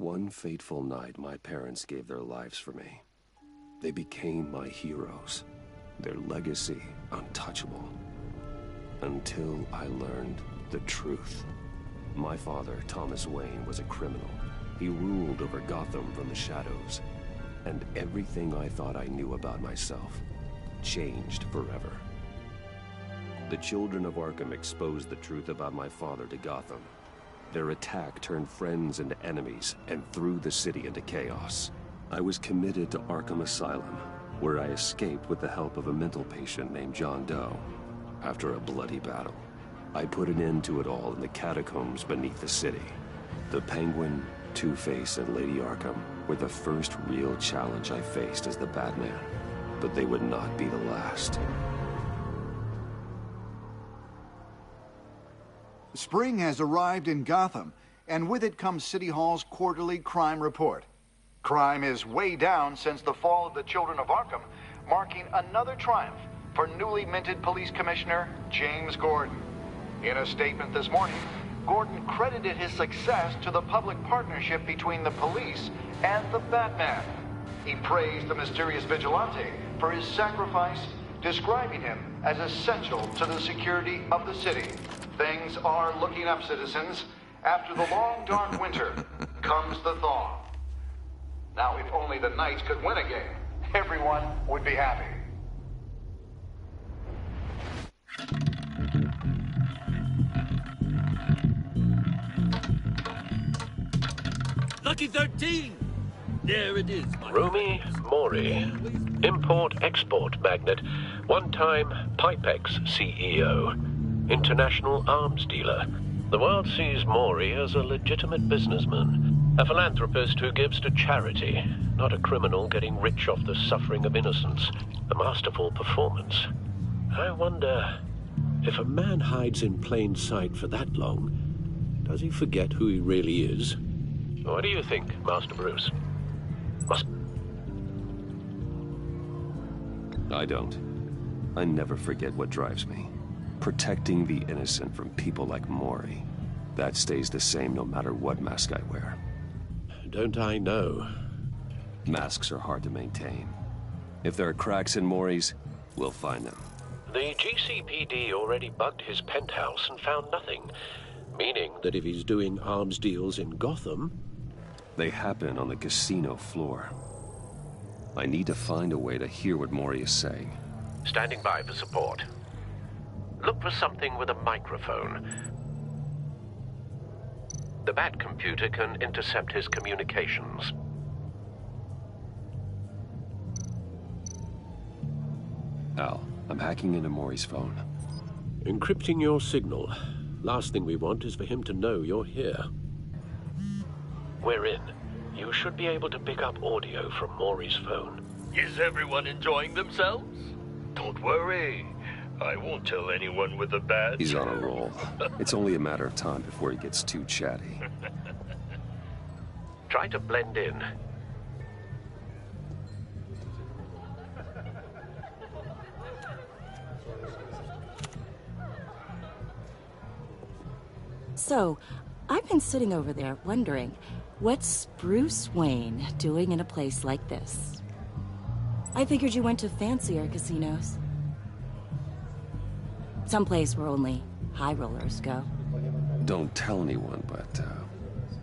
one fateful night, my parents gave their lives for me. They became my heroes, their legacy untouchable. Until I learned the truth. My father, Thomas Wayne, was a criminal. He ruled over Gotham from the shadows. And everything I thought I knew about myself changed forever. The children of Arkham exposed the truth about my father to Gotham. Their attack turned friends into enemies and threw the city into chaos. I was committed to Arkham Asylum, where I escaped with the help of a mental patient named John Doe. After a bloody battle, I put an end to it all in the catacombs beneath the city. The Penguin, Two-Face, and Lady Arkham were the first real challenge I faced as the Batman, but they would not be the last. Spring has arrived in Gotham, and with it comes City Hall's quarterly crime report. Crime is way down since the fall of the Children of Arkham, marking another triumph for newly minted Police Commissioner James Gordon. In a statement this morning, Gordon credited his success to the public partnership between the police and the Batman. He praised the mysterious vigilante for his sacrifice, describing him as essential to the security of the city. Things are looking up, citizens. After the long, dark winter comes the thaw. Now, if only the Knights could win a game, everyone would be happy. Lucky 13! There it is, my Rumi Mori, import-export magnate, one-time Pipex CEO, international arms dealer. The world sees Mori as a legitimate businessman, a philanthropist who gives to charity, not a criminal getting rich off the suffering of innocence. A masterful performance. I wonder, if a man hides in plain sight for that long, does he forget who he really is? What do you think, Master Bruce? I don't. I never forget what drives me. Protecting the innocent from people like Mori. That stays the same no matter what mask I wear. Don't I know? Masks are hard to maintain. If there are cracks in Mori's, we'll find them. The GCPD already bugged his penthouse and found nothing. Meaning that if he's doing arms deals in Gotham... They happen on the casino floor. I need to find a way to hear what Mori is saying. Standing by for support. Look for something with a microphone. The Bat computer can intercept his communications. Al, I'm hacking into Mori's phone. Encrypting your signal. Last thing we want is for him to know you're here. We're in. You should be able to pick up audio from Mori's phone. Is everyone enjoying themselves? Don't worry. I won't tell anyone with a badge. He's on a roll. It's only a matter of time before he gets too chatty. Try to blend in. So, I've been sitting over there wondering, what's Bruce Wayne doing in a place like this? I figured you went to fancier casinos. Someplace where only high rollers go. Don't tell anyone, but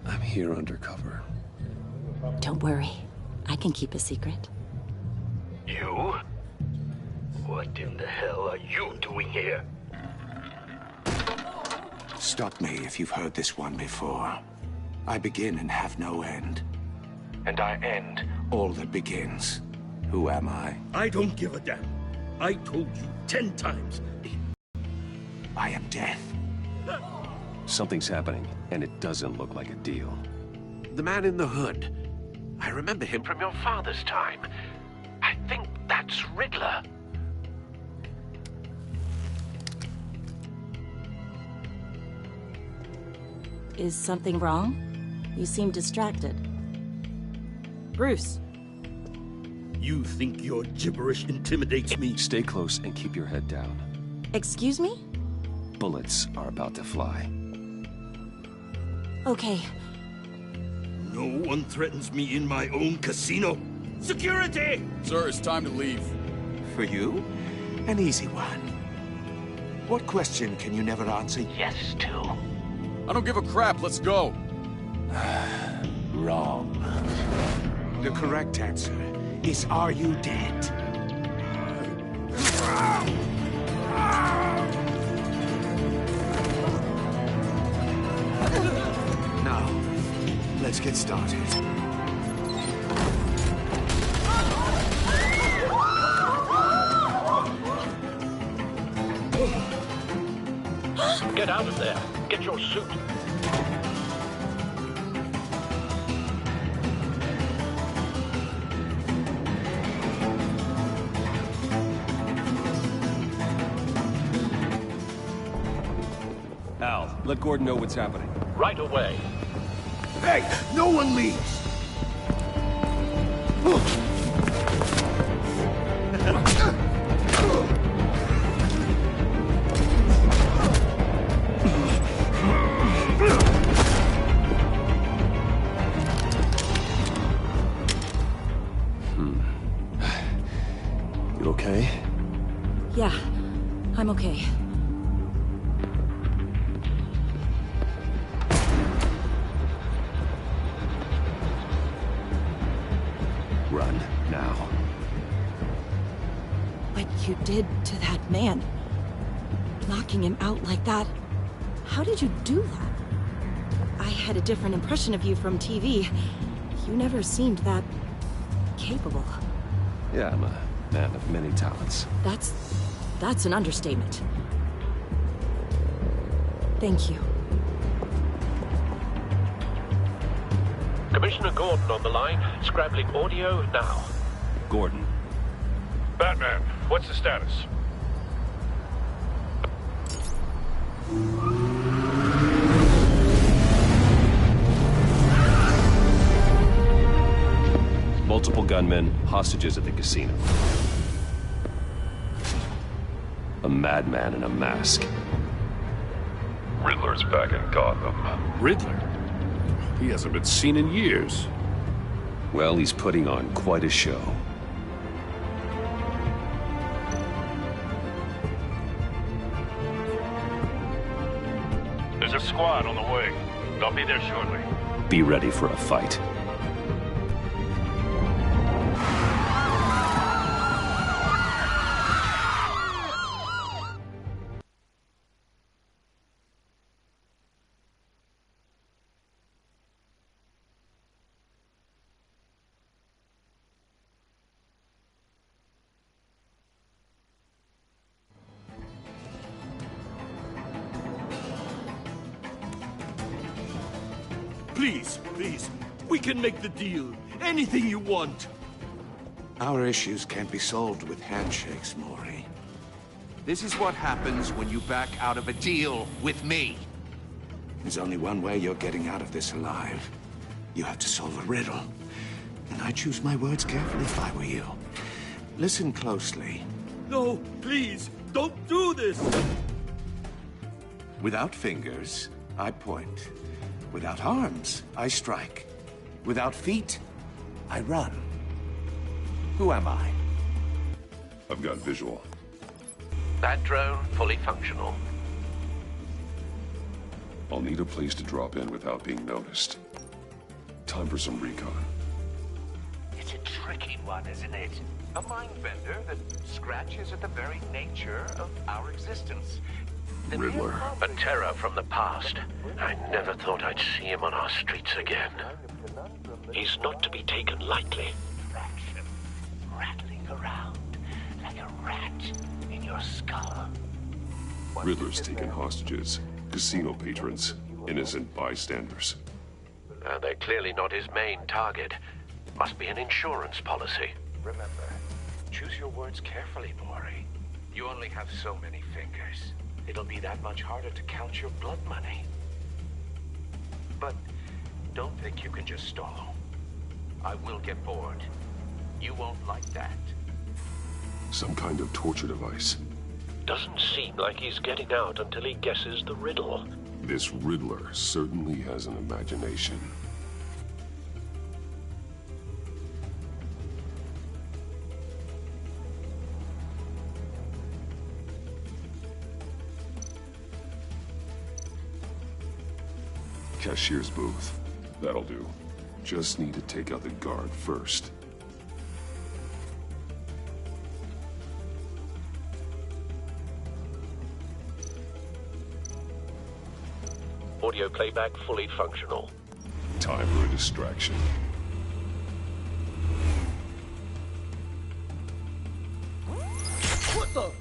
I'm here undercover. Don't worry. I can keep a secret. You? What in the hell are you doing here? Stop me if you've heard this one before. I begin and have no end. And I end all that begins. Who am I? I don't give a damn. I told you 10 times. I am death. Something's happening, and it doesn't look like a deal. The man in the hood. I remember him from your father's time. I think that's Riddler. Is something wrong? You seem distracted. Bruce. You think your gibberish intimidates me? Stay close and keep your head down. Excuse me? Bullets are about to fly. Okay. No one threatens me in my own casino. Security! Sir, it's time to leave. For you, an easy one. What question can you never answer yes to? I don't give a crap, let's go. Wrong. The correct answer is, are you dead? Now, let's get started. Get out of there. Get your suit. Al, let Gordon know what's happening. Right away. Hey, no one leaves! You okay? Yeah, I'm okay. Run, now. What you did to that man, knocking him out like that, how did you do that? I had a different impression of you from TV. You never seemed that capable. Yeah, I'm a man of many talents. That's an understatement. Thank you. Commissioner Gordon on the line. Scrabbling audio now. Gordon. Batman, what's the status? Multiple gunmen, hostages at the casino. A madman in a mask. Riddler's back in Gotham. Riddler? He hasn't been seen in years. Well, he's putting on quite a show. There's a squad on the way. They'll be there shortly. Be ready for a fight. Please, please. We can make the deal. Anything you want. Our issues can't be solved with handshakes, Maury. This is what happens when you back out of a deal with me. There's only one way you're getting out of this alive. You have to solve a riddle. And I choose my words carefully if I were you. Listen closely. No, please, don't do this! Without fingers, I point. Without arms, I strike. Without feet, I run. Who am I? I've got visual. That drone fully functional. I'll need a place to drop in without being noticed. Time for some recon. It's a tricky one, isn't it? A mind bender that scratches at the very nature of our existence. Riddler. A terror from the past. I never thought I'd see him on our streets again. He's not to be taken lightly. Fraction rattling around like a rat in your skull. Riddler's taken hostages, casino patrons, innocent bystanders. They're clearly not his main target. Must be an insurance policy. Remember, choose your words carefully, Maury. You only have so many fingers. It'll be that much harder to count your blood money. But don't think you can just stall. I will get bored. You won't like that. Some kind of torture device. Doesn't seem like he's getting out until he guesses the riddle. This Riddler certainly has an imagination. Cashier's booth. That'll do. Just need to take out the guard first. Audio playback fully functional. Time for a distraction. What the?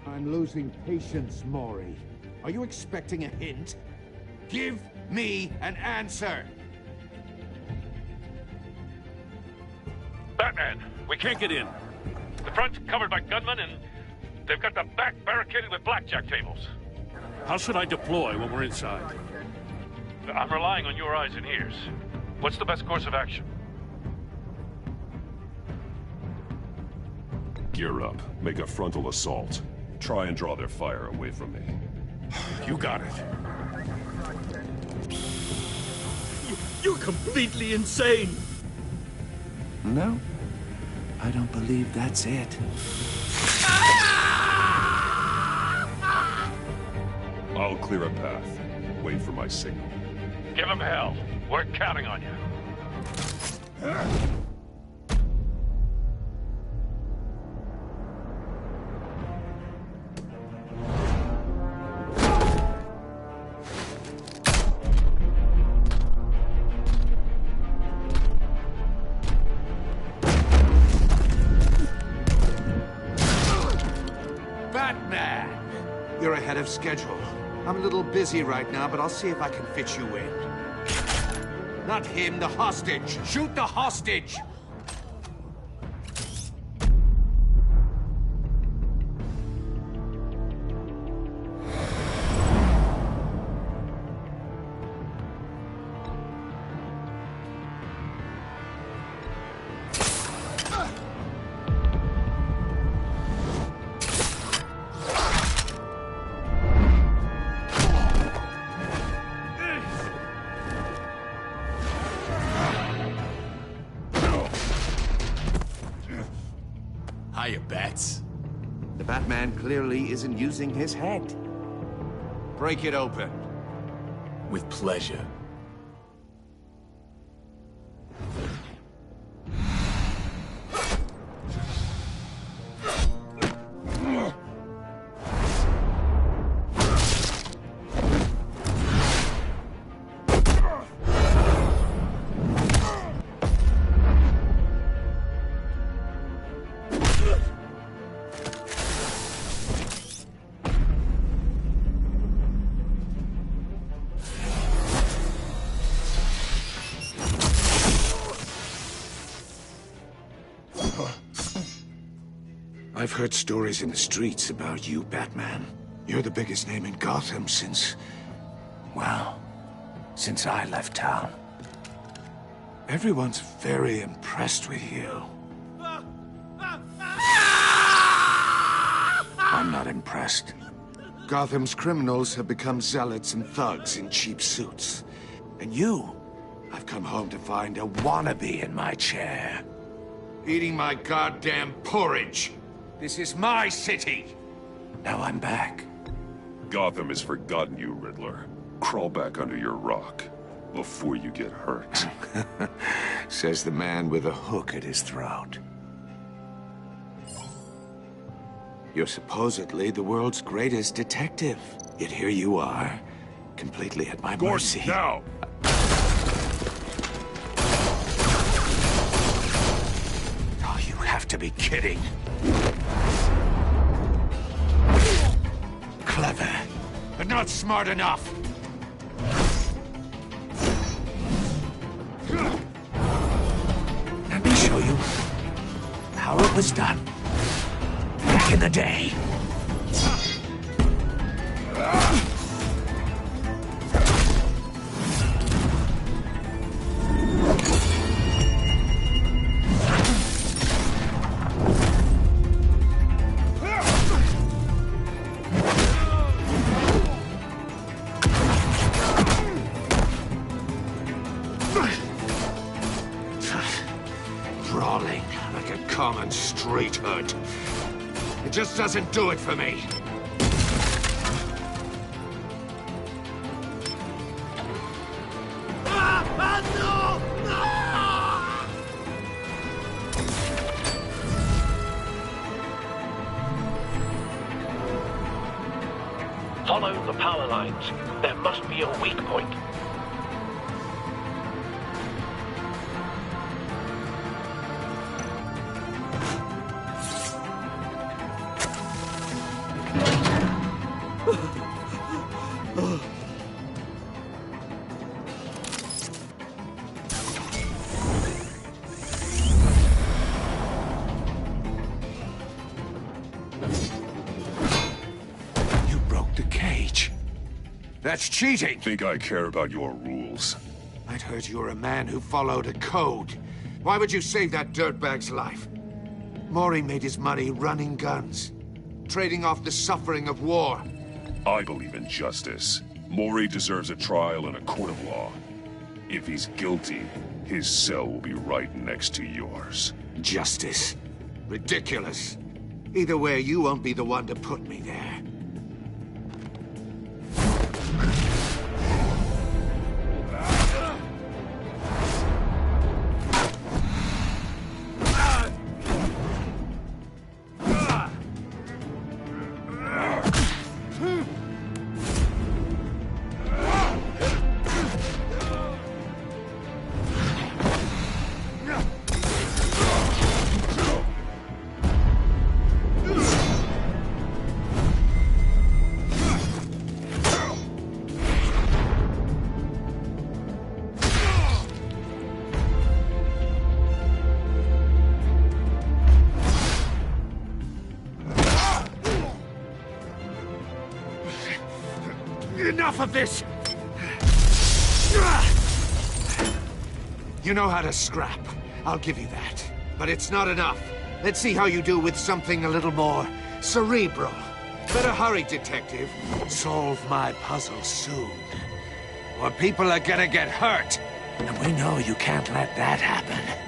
I'm losing patience, Maury. Are you expecting a hint? Give me an answer! Batman, we can't get in. The front's covered by gunmen, and they've got the back barricaded with blackjack tables. How should I deploy when we're inside? I'm relying on your eyes and ears. What's the best course of action? Gear up. Make a frontal assault. Try and draw their fire away from me. You got it. You're completely insane! No, I don't believe that's it. I'll clear a path. Wait for my signal. Give them hell. We're counting on you. Batman! You're ahead of schedule. I'm a little busy right now, but I'll see if I can fit you in. Not him, the hostage! Shoot the hostage! Hiya, Bats. The Batman clearly isn't using his head. Break it open. With pleasure. I've heard stories in the streets about you, Batman. You're the biggest name in Gotham since... well, since I left town. Everyone's very impressed with you. I'm not impressed. Gotham's criminals have become zealots and thugs in cheap suits. And you, I've come home to find a wannabe in my chair. Eating my goddamn porridge. This is my city! Now I'm back. Gotham has forgotten you, Riddler. Crawl back under your rock before you get hurt. Says the man with a hook at his throat. You're supposedly the world's greatest detective. Yet here you are, completely at my mercy. Now! Oh, you have to be kidding. Clever, but not smart enough. Let me show you how it was done back in the day. priesthood. It just doesn't do it for me. Follow the power lines. There must be a weak point. That's cheating! Think I care about your rules? I'd heard you were a man who followed a code. Why would you save that dirtbag's life? Maury made his money running guns, trading off the suffering of war. I believe in justice. Maury deserves a trial in a court of law. If he's guilty, his cell will be right next to yours. Justice? Ridiculous. Either way, you won't be the one to put me there. Enough of this! You know how to scrap. I'll give you that. But it's not enough. Let's see how you do with something a little more cerebral. Better hurry, detective. Solve my puzzle soon. Or people are gonna get hurt. And we know you can't let that happen.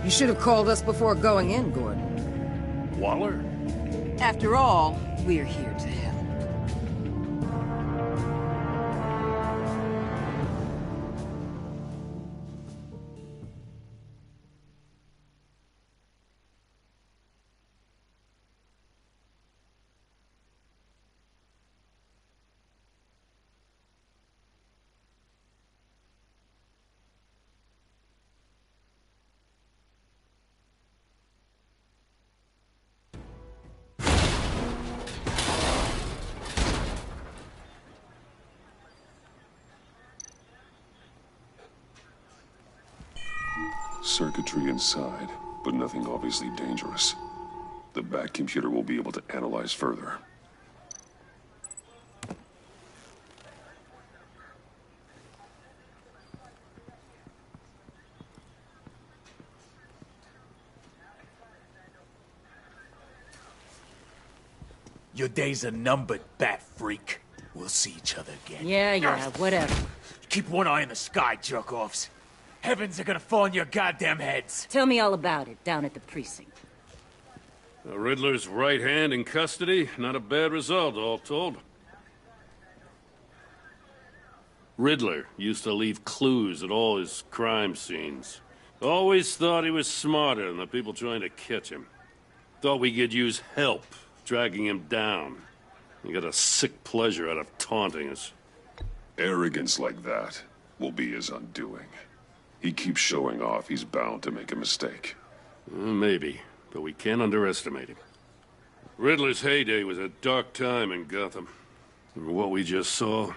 You should have called us before going in, Gordon. Waller? After all, we're here to help. Circuitry inside, but nothing obviously dangerous. The back computer will be able to analyze further. Your days are numbered, bat freak. We'll see each other again. Yeah, whatever. Keep one eye in the sky, jerk-offs. Heavens are gonna fall on your goddamn heads. Tell me all about it, down at the precinct. The Riddler's right hand in custody. Not a bad result, all told. Riddler used to leave clues at all his crime scenes. Always thought he was smarter than the people trying to catch him. Thought we could use help dragging him down. He got a sick pleasure out of taunting us. Arrogance like that will be his undoing. He keeps showing off, he's bound to make a mistake. Maybe, but we can't underestimate him. Riddler's heyday was a dark time in Gotham. From what we just saw,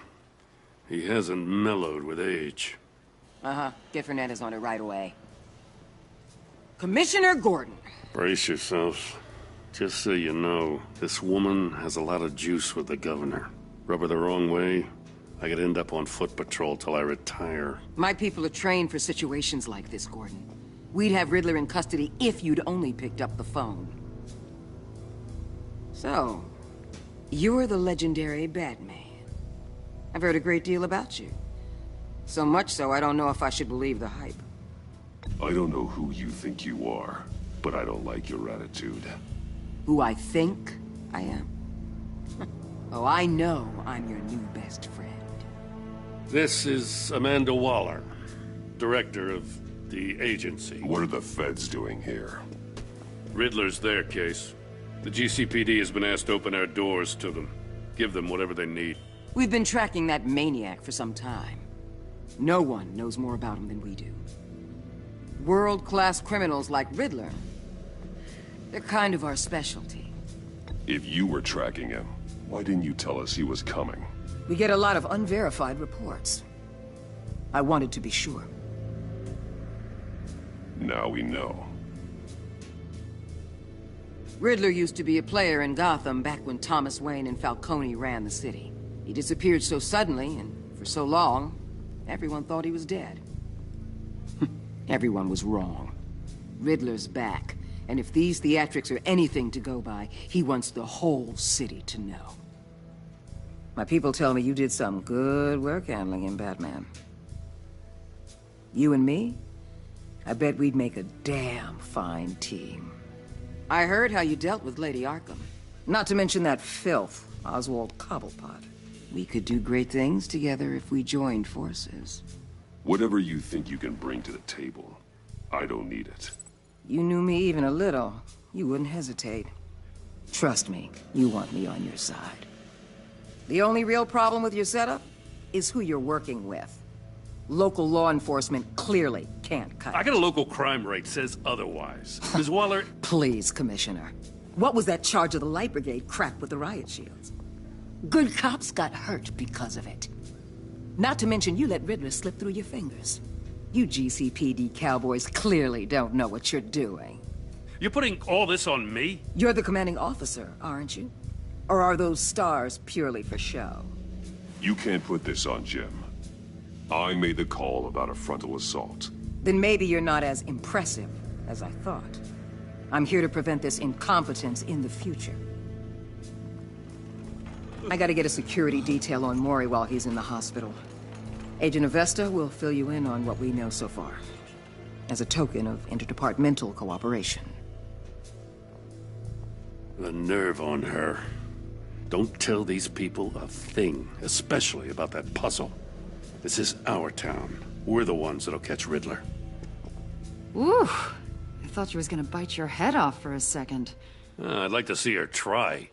he hasn't mellowed with age. Uh-huh. Get Fernandez on it right away. Commissioner Gordon. Brace yourselves. Just so you know, this woman has a lot of juice with the governor. Rub her the wrong way, I could end up on foot patrol till I retire. My people are trained for situations like this, Gordon. We'd have Riddler in custody if you'd only picked up the phone. So, you're the legendary Batman. I've heard a great deal about you. So much so, I don't know if I should believe the hype. I don't know who you think you are, but I don't like your attitude. Who I think I am? Oh, I know I'm your new best friend. This is Amanda Waller, director of the agency. What are the feds doing here? Riddler's their case. The GCPD has been asked to open our doors to them. Give them whatever they need. We've been tracking that maniac for some time. No one knows more about him than we do. World-class criminals like Riddler. They're kind of our specialty. If you were tracking him, why didn't you tell us he was coming? We get a lot of unverified reports. I wanted to be sure. Now we know. Riddler used to be a player in Gotham back when Thomas Wayne and Falcone ran the city. He disappeared so suddenly and for so long, everyone thought he was dead. Everyone was wrong. Riddler's back, and if these theatrics are anything to go by, he wants the whole city to know. My people tell me you did some good work handling him, Batman. You and me? I bet we'd make a damn fine team. I heard how you dealt with Lady Arkham. Not to mention that filth, Oswald Cobblepot. We could do great things together if we joined forces. Whatever you think you can bring to the table, I don't need it. You knew me even a little, you wouldn't hesitate. Trust me, you want me on your side. The only real problem with your setup is who you're working with. Local law enforcement clearly can't cut it. I got a local crime rate says otherwise. Ms. Waller... Please, Commissioner. What was that charge of the Light Brigade crap with the riot shields? Good cops got hurt because of it. Not to mention you let Riddler slip through your fingers. You GCPD cowboys clearly don't know what you're doing. You're putting all this on me? You're the commanding officer, aren't you? Or are those stars purely for show? You can't put this on Jim. I made the call about a frontal assault. Then maybe you're not as impressive as I thought. I'm here to prevent this incompetence in the future. I gotta get a security detail on Mori while he's in the hospital. Agent Avesta will fill you in on what we know so far, as a token of interdepartmental cooperation. The nerve on her. Don't tell these people a thing, especially about that puzzle. This is our town. We're the ones that'll catch Riddler. Ooh, I thought you was gonna bite your head off for a second. I'd like to see her try.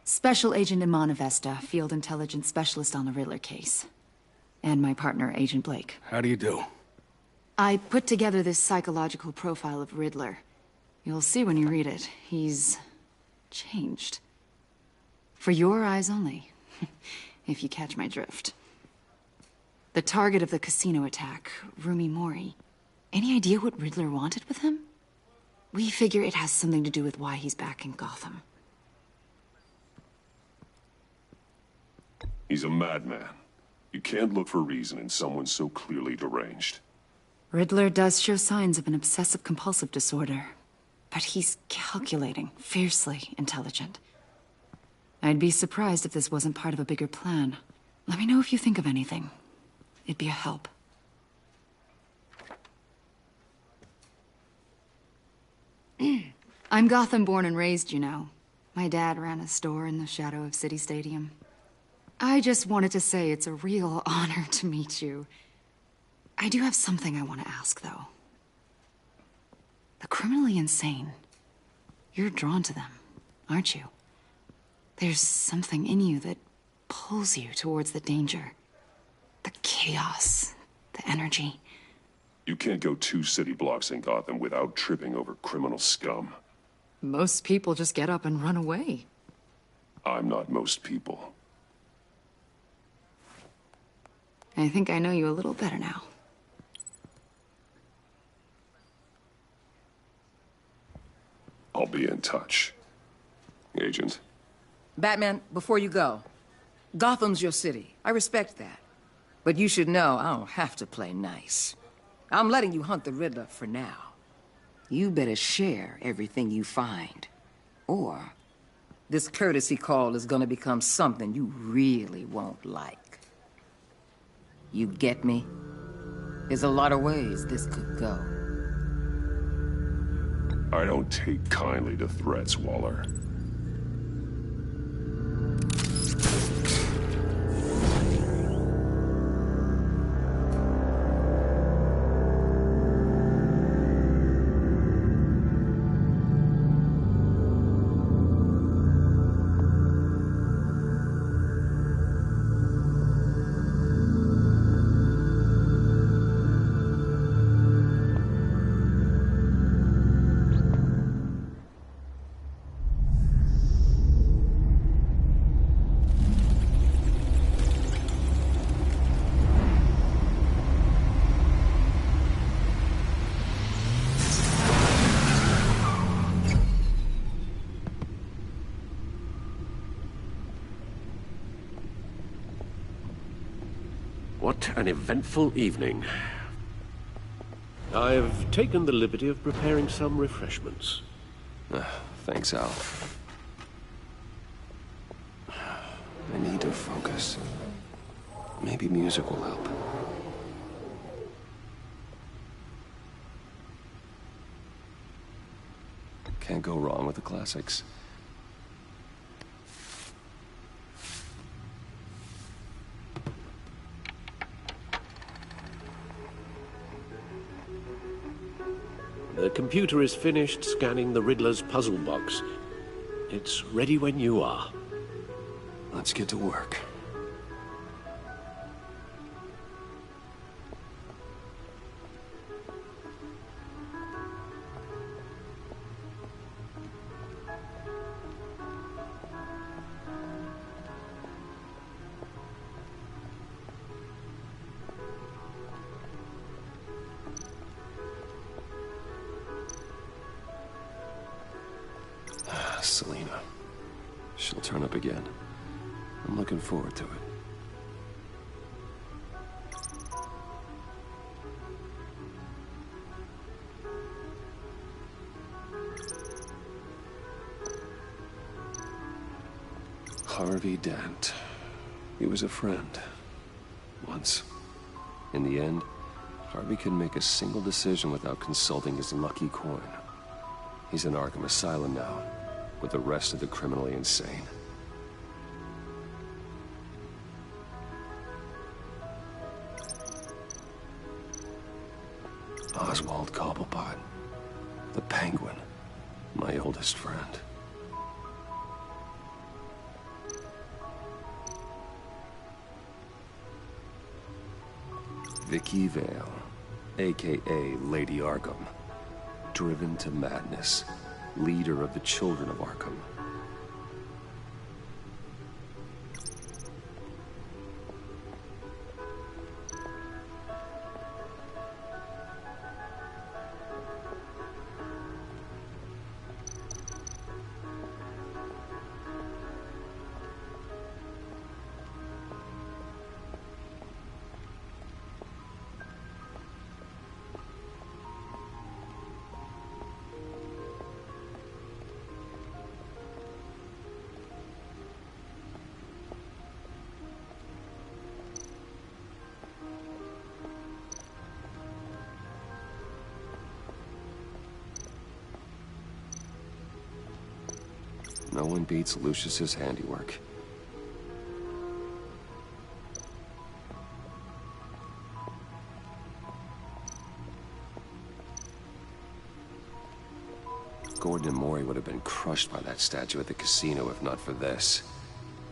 Special Agent Iman Avesta, Field Intelligence Specialist on the Riddler case. And my partner, Agent Blake. How do you do? I put together this psychological profile of Riddler. You'll see when you read it. He's... changed. For your eyes only, if you catch my drift. The target of the casino attack, Rumi Mori. Any idea what Riddler wanted with him? We figure it has something to do with why he's back in Gotham. He's a madman. You can't look for reason in someone so clearly deranged. Riddler does show signs of an obsessive-compulsive disorder, but he's calculating, fiercely intelligent. I'd be surprised if this wasn't part of a bigger plan. Let me know if you think of anything. It'd be a help. I'm Gotham born and raised, you know. My dad ran a store in the shadow of City Stadium. I just wanted to say it's a real honor to meet you. I do have something I want to ask, though. The criminally insane. You're drawn to them, aren't you? There's something in you that pulls you towards the danger. The chaos, the energy. You can't go 2 city blocks in Gotham without tripping over criminal scum. Most people just get up and run away. I'm not most people. I think I know you a little better now. I'll be in touch. Agent. Batman, before you go, Gotham's your city. I respect that. But you should know I don't have to play nice. I'm letting you hunt the Riddler for now. You better share everything you find. Or this courtesy call is gonna become something you really won't like. You get me? There's a lot of ways this could go. I don't take kindly to threats, Waller. What an eventful evening. I've taken the liberty of preparing some refreshments. Thanks, Al. I need to focus. Maybe music will help. Can't go wrong with the classics. The computer is finished scanning the Riddler's puzzle box. It's ready when you are. Let's get to work. Selina. She'll turn up again. I'm looking forward to it. Harvey Dent. He was a friend. Once. In the end, Harvey couldn't make a single decision without consulting his lucky coin. He's in Arkham Asylum now, with the rest of the criminally insane. Oswald Cobblepot. The Penguin. My oldest friend. Vicky Vale, a.k.a. Lady Arkham. Driven to madness. Leader of the Children of Arkham. No one beats Lucius's handiwork. Gordon and Mori would have been crushed by that statue at the casino if not for this.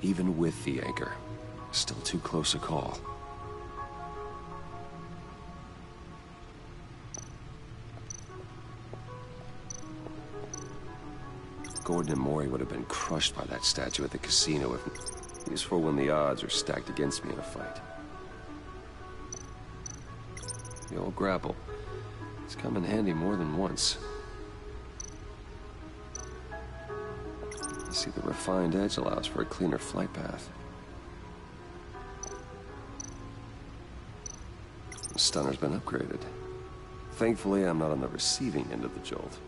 Even with the anchor, still too close a call. Gordon and Mori would have been crushed by that statue at the casino if... Used for when the odds are stacked against me in a fight. The old grapple. It's come in handy more than once. See, the refined edge allows for a cleaner flight path. The stunner's been upgraded. Thankfully, I'm not on the receiving end of the jolt.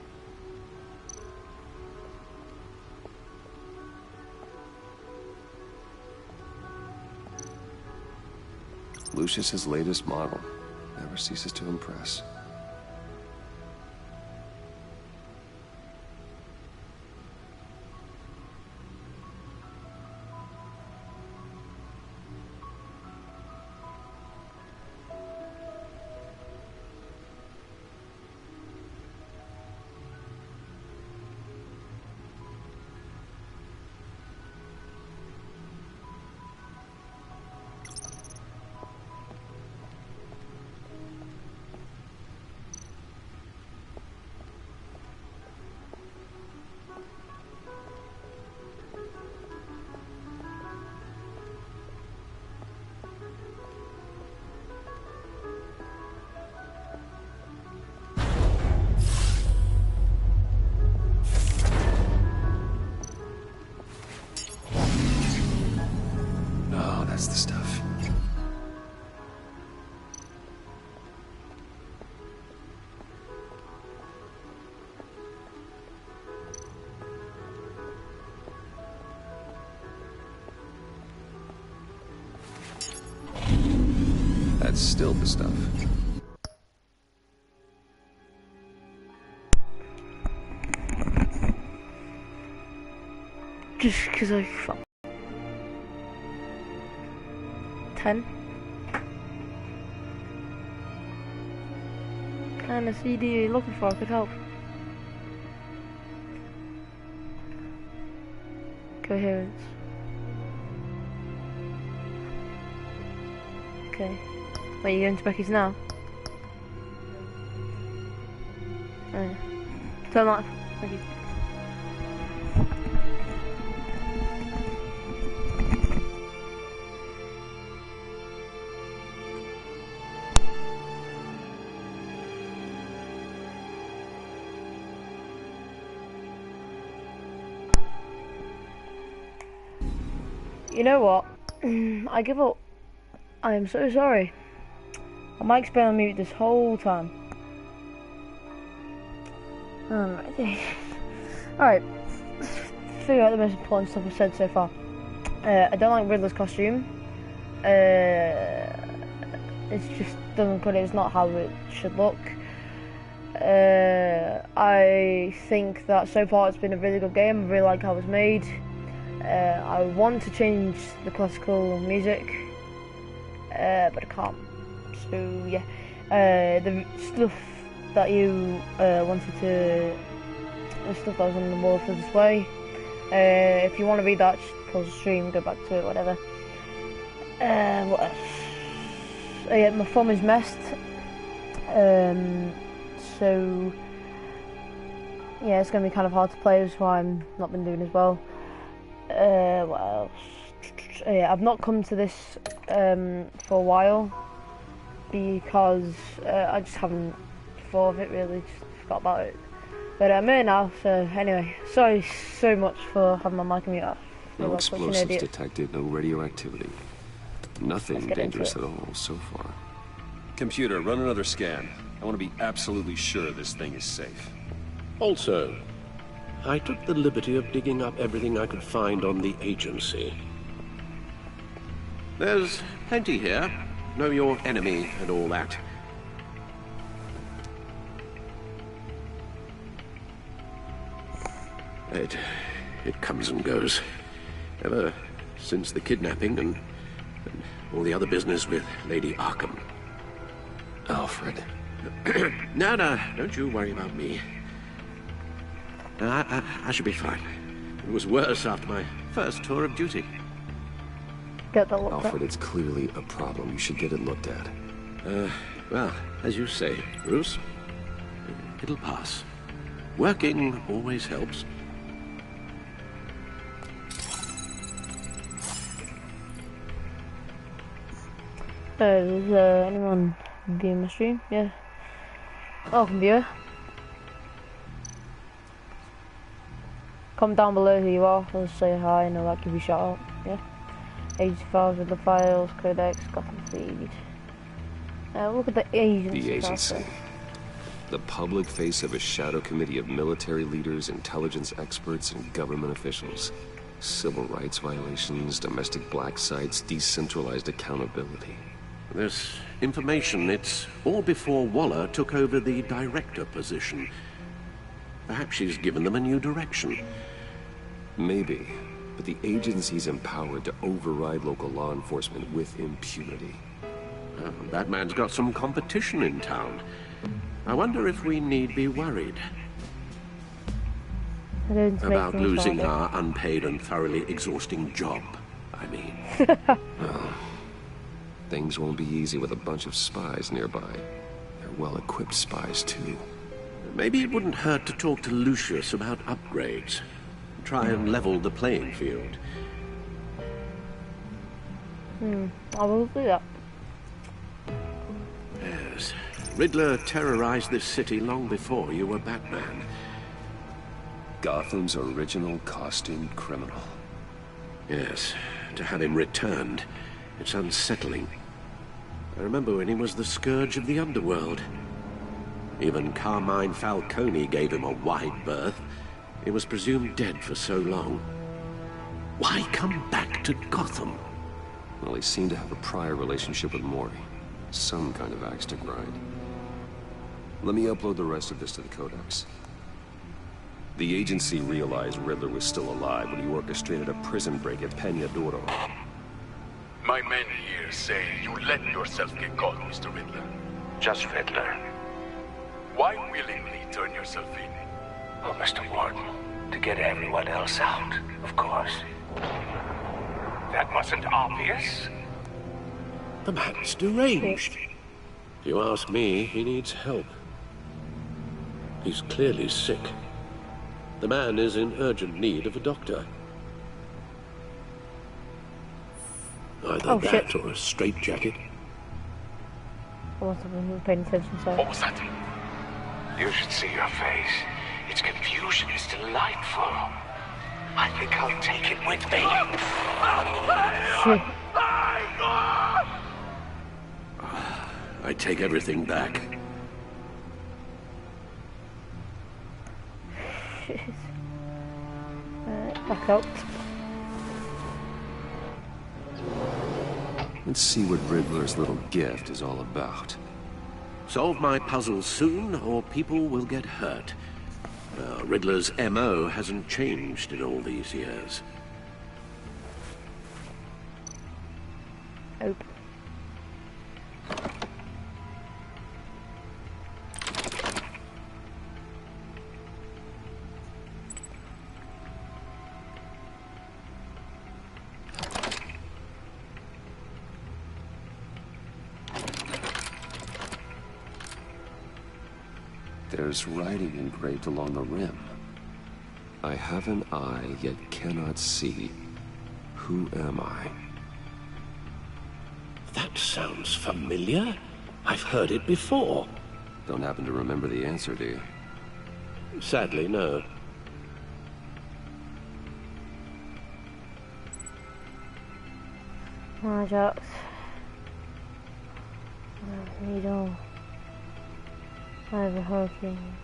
Lucius's latest model never ceases to impress. That's the stuff. That's still the stuff. Just because I fuck. 10. Kind of CD you're looking for could help. Coherence. Okay. Wait, you going to Becky's now? Oh, yeah. Turn that. Thank you. You know what? I give up. I am so sorry. My mic's been on mute this whole time. Alright. Figure out the most important stuff I've said so far. I don't like Riddler's costume. It just doesn't cut it. It's not how it should look. I think that so far it's been a really good game. I really like how it's made. I want to change the classical music, but I can't. So yeah, the stuff that you wanted to, the stuff that was on the wall for display. If you want to read that, just pause the stream, go back to it, whatever. What else? Yeah, my thumb is messed. So yeah, it's gonna be kind of hard to play. That's why I'm not been doing as well. What else? Yeah, I've not come to this for a while because I just haven't thought of it really, just forgot about it. But I'm here now, so anyway, sorry so much for having my mic mute off. No explosives detected, no radioactivity. Nothing dangerous at all so far. Computer, run another scan. I want to be absolutely sure this thing is safe. Also, I took the liberty of digging up everything I could find on the agency. There's plenty here. Know your enemy and all that. It comes and goes. Ever since the kidnapping and all the other business with Lady Arkham. Alfred. No, don't you worry about me. I should be fine. It was worse after my first tour of duty. Get that looked Alfred, it's clearly a problem. You should get it looked at. Well, as you say, Bruce, it'll pass. Working always helps. Does anyone view my stream? Yeah. Welcome, viewer. Comment down below who you are. Let's say hi and I'll give you a shout out. Yeah. Agency files with the files, codex, Gotham feed. Look at the agency. The agency. The public face of a shadow committee of military leaders, intelligence experts, and government officials. Civil rights violations, domestic black sites, decentralized accountability. This information, it's all before Waller took over the director position. Perhaps she's given them a new direction. Maybe, but the agency's empowered to override local law enforcement with impunity. Batman's got some competition in town. I wonder if we need be worried about losing our unpaid and thoroughly exhausting job, I mean. Well, things won't be easy with a bunch of spies nearby. They're well-equipped spies, too. Maybe it wouldn't hurt to talk to Lucius about upgrades. Try and level the playing field. I will do that. Yes. Riddler terrorized this city long before you were Batman. Gotham's original costumed criminal. Yes. To have him returned, it's unsettling. I remember when he was the scourge of the underworld. Even Carmine Falcone gave him a wide berth. He was presumed dead for so long. Why come back to Gotham? Well, he seemed to have a prior relationship with Mori. Some kind of axe to grind. Let me upload the rest of this to the Codex. The agency realized Riddler was still alive when he orchestrated a prison break at Peña Duro. My men here say you let yourself get caught, Mr. Riddler. Just Riddler. Why willingly turn yourself in? Oh, Mr. Warden, to get everyone else out, of course. That wasn't obvious. The man's deranged. If you ask me, he needs help. He's clearly sick. The man is in urgent need of a doctor. Either that or a straitjacket. I must have been paying attention, sorry. What was that? You should see your face. Its confusion is delightful. I think I'll take it with me. I take everything back. Back up. Let's see what Riddler's little gift is all about. Solve my puzzles soon, or people will get hurt. Riddler's MO hasn't changed in all these years. Oh. There's writing engraved along the rim. I have an eye, yet cannot see. Who am I? That sounds familiar. I've heard it before. Don't happen to remember the answer, do you? Sadly, no. Ajax. Needle. I have a hurricane.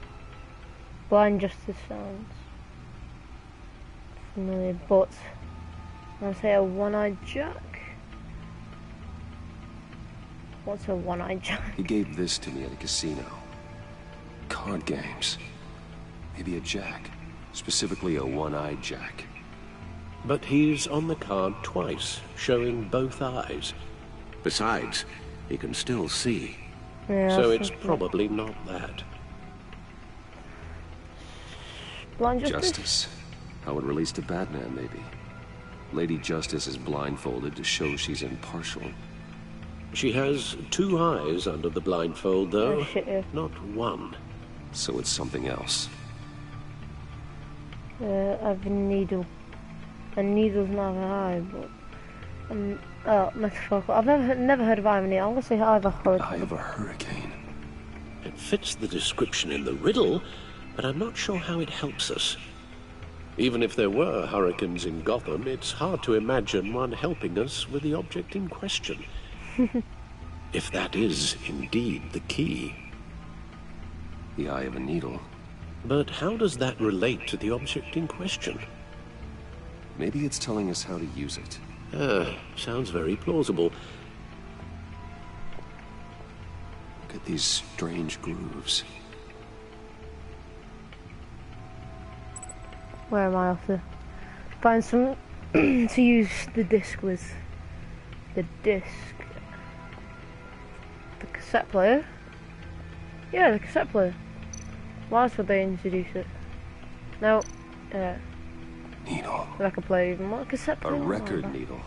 Blind Justice sounds familiar, but I'll say a one-eyed Jack. What's a one-eyed Jack? He gave this to me at a casino. Card games. Maybe a Jack. Specifically a one-eyed Jack. But he's on the card twice, showing both eyes. Besides, he can still see. Yeah, so it's probably not that. Blind Justice. How it relates to Batman, maybe. Lady Justice is blindfolded to show she's impartial. She has two eyes under the blindfold, though. Oh, shit, yeah. Not one. So it's something else. I have a needle. A needle's not an eye, but Metaphorical. I've never heard of irony. I'm gonna say Eye of a Hurricane. Eye of a Hurricane. It fits the description in the riddle, but I'm not sure how it helps us. Even if there were hurricanes in Gotham, it's hard to imagine one helping us with the object in question. If that is indeed the key. The eye of a needle. But how does that relate to the object in question? Maybe it's telling us how to use it. Sounds very plausible. Look at these strange grooves. Where am I off to? Find some to use the disc with. The disc. The cassette player? Yeah, the cassette player. Why else would they introduce it? No. Needle. Record player even more. Cassette player? A record needle.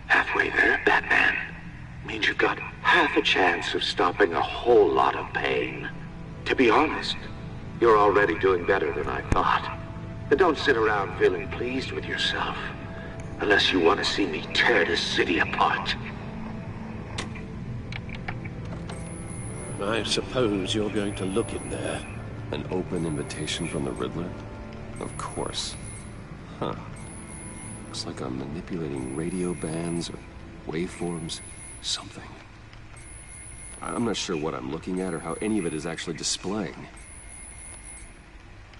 Halfway there, Batman. Means you've got half a chance of stopping a whole lot of pain. To be honest, you're already doing better than I thought. But don't sit around feeling pleased with yourself. Unless you want to see me tear this city apart. I suppose you're going to look in there. An open invitation from the Riddler? Of course. Huh. Looks like I'm manipulating radio bands or waveforms. Something. I'm not sure what I'm looking at or how any of it is actually displaying.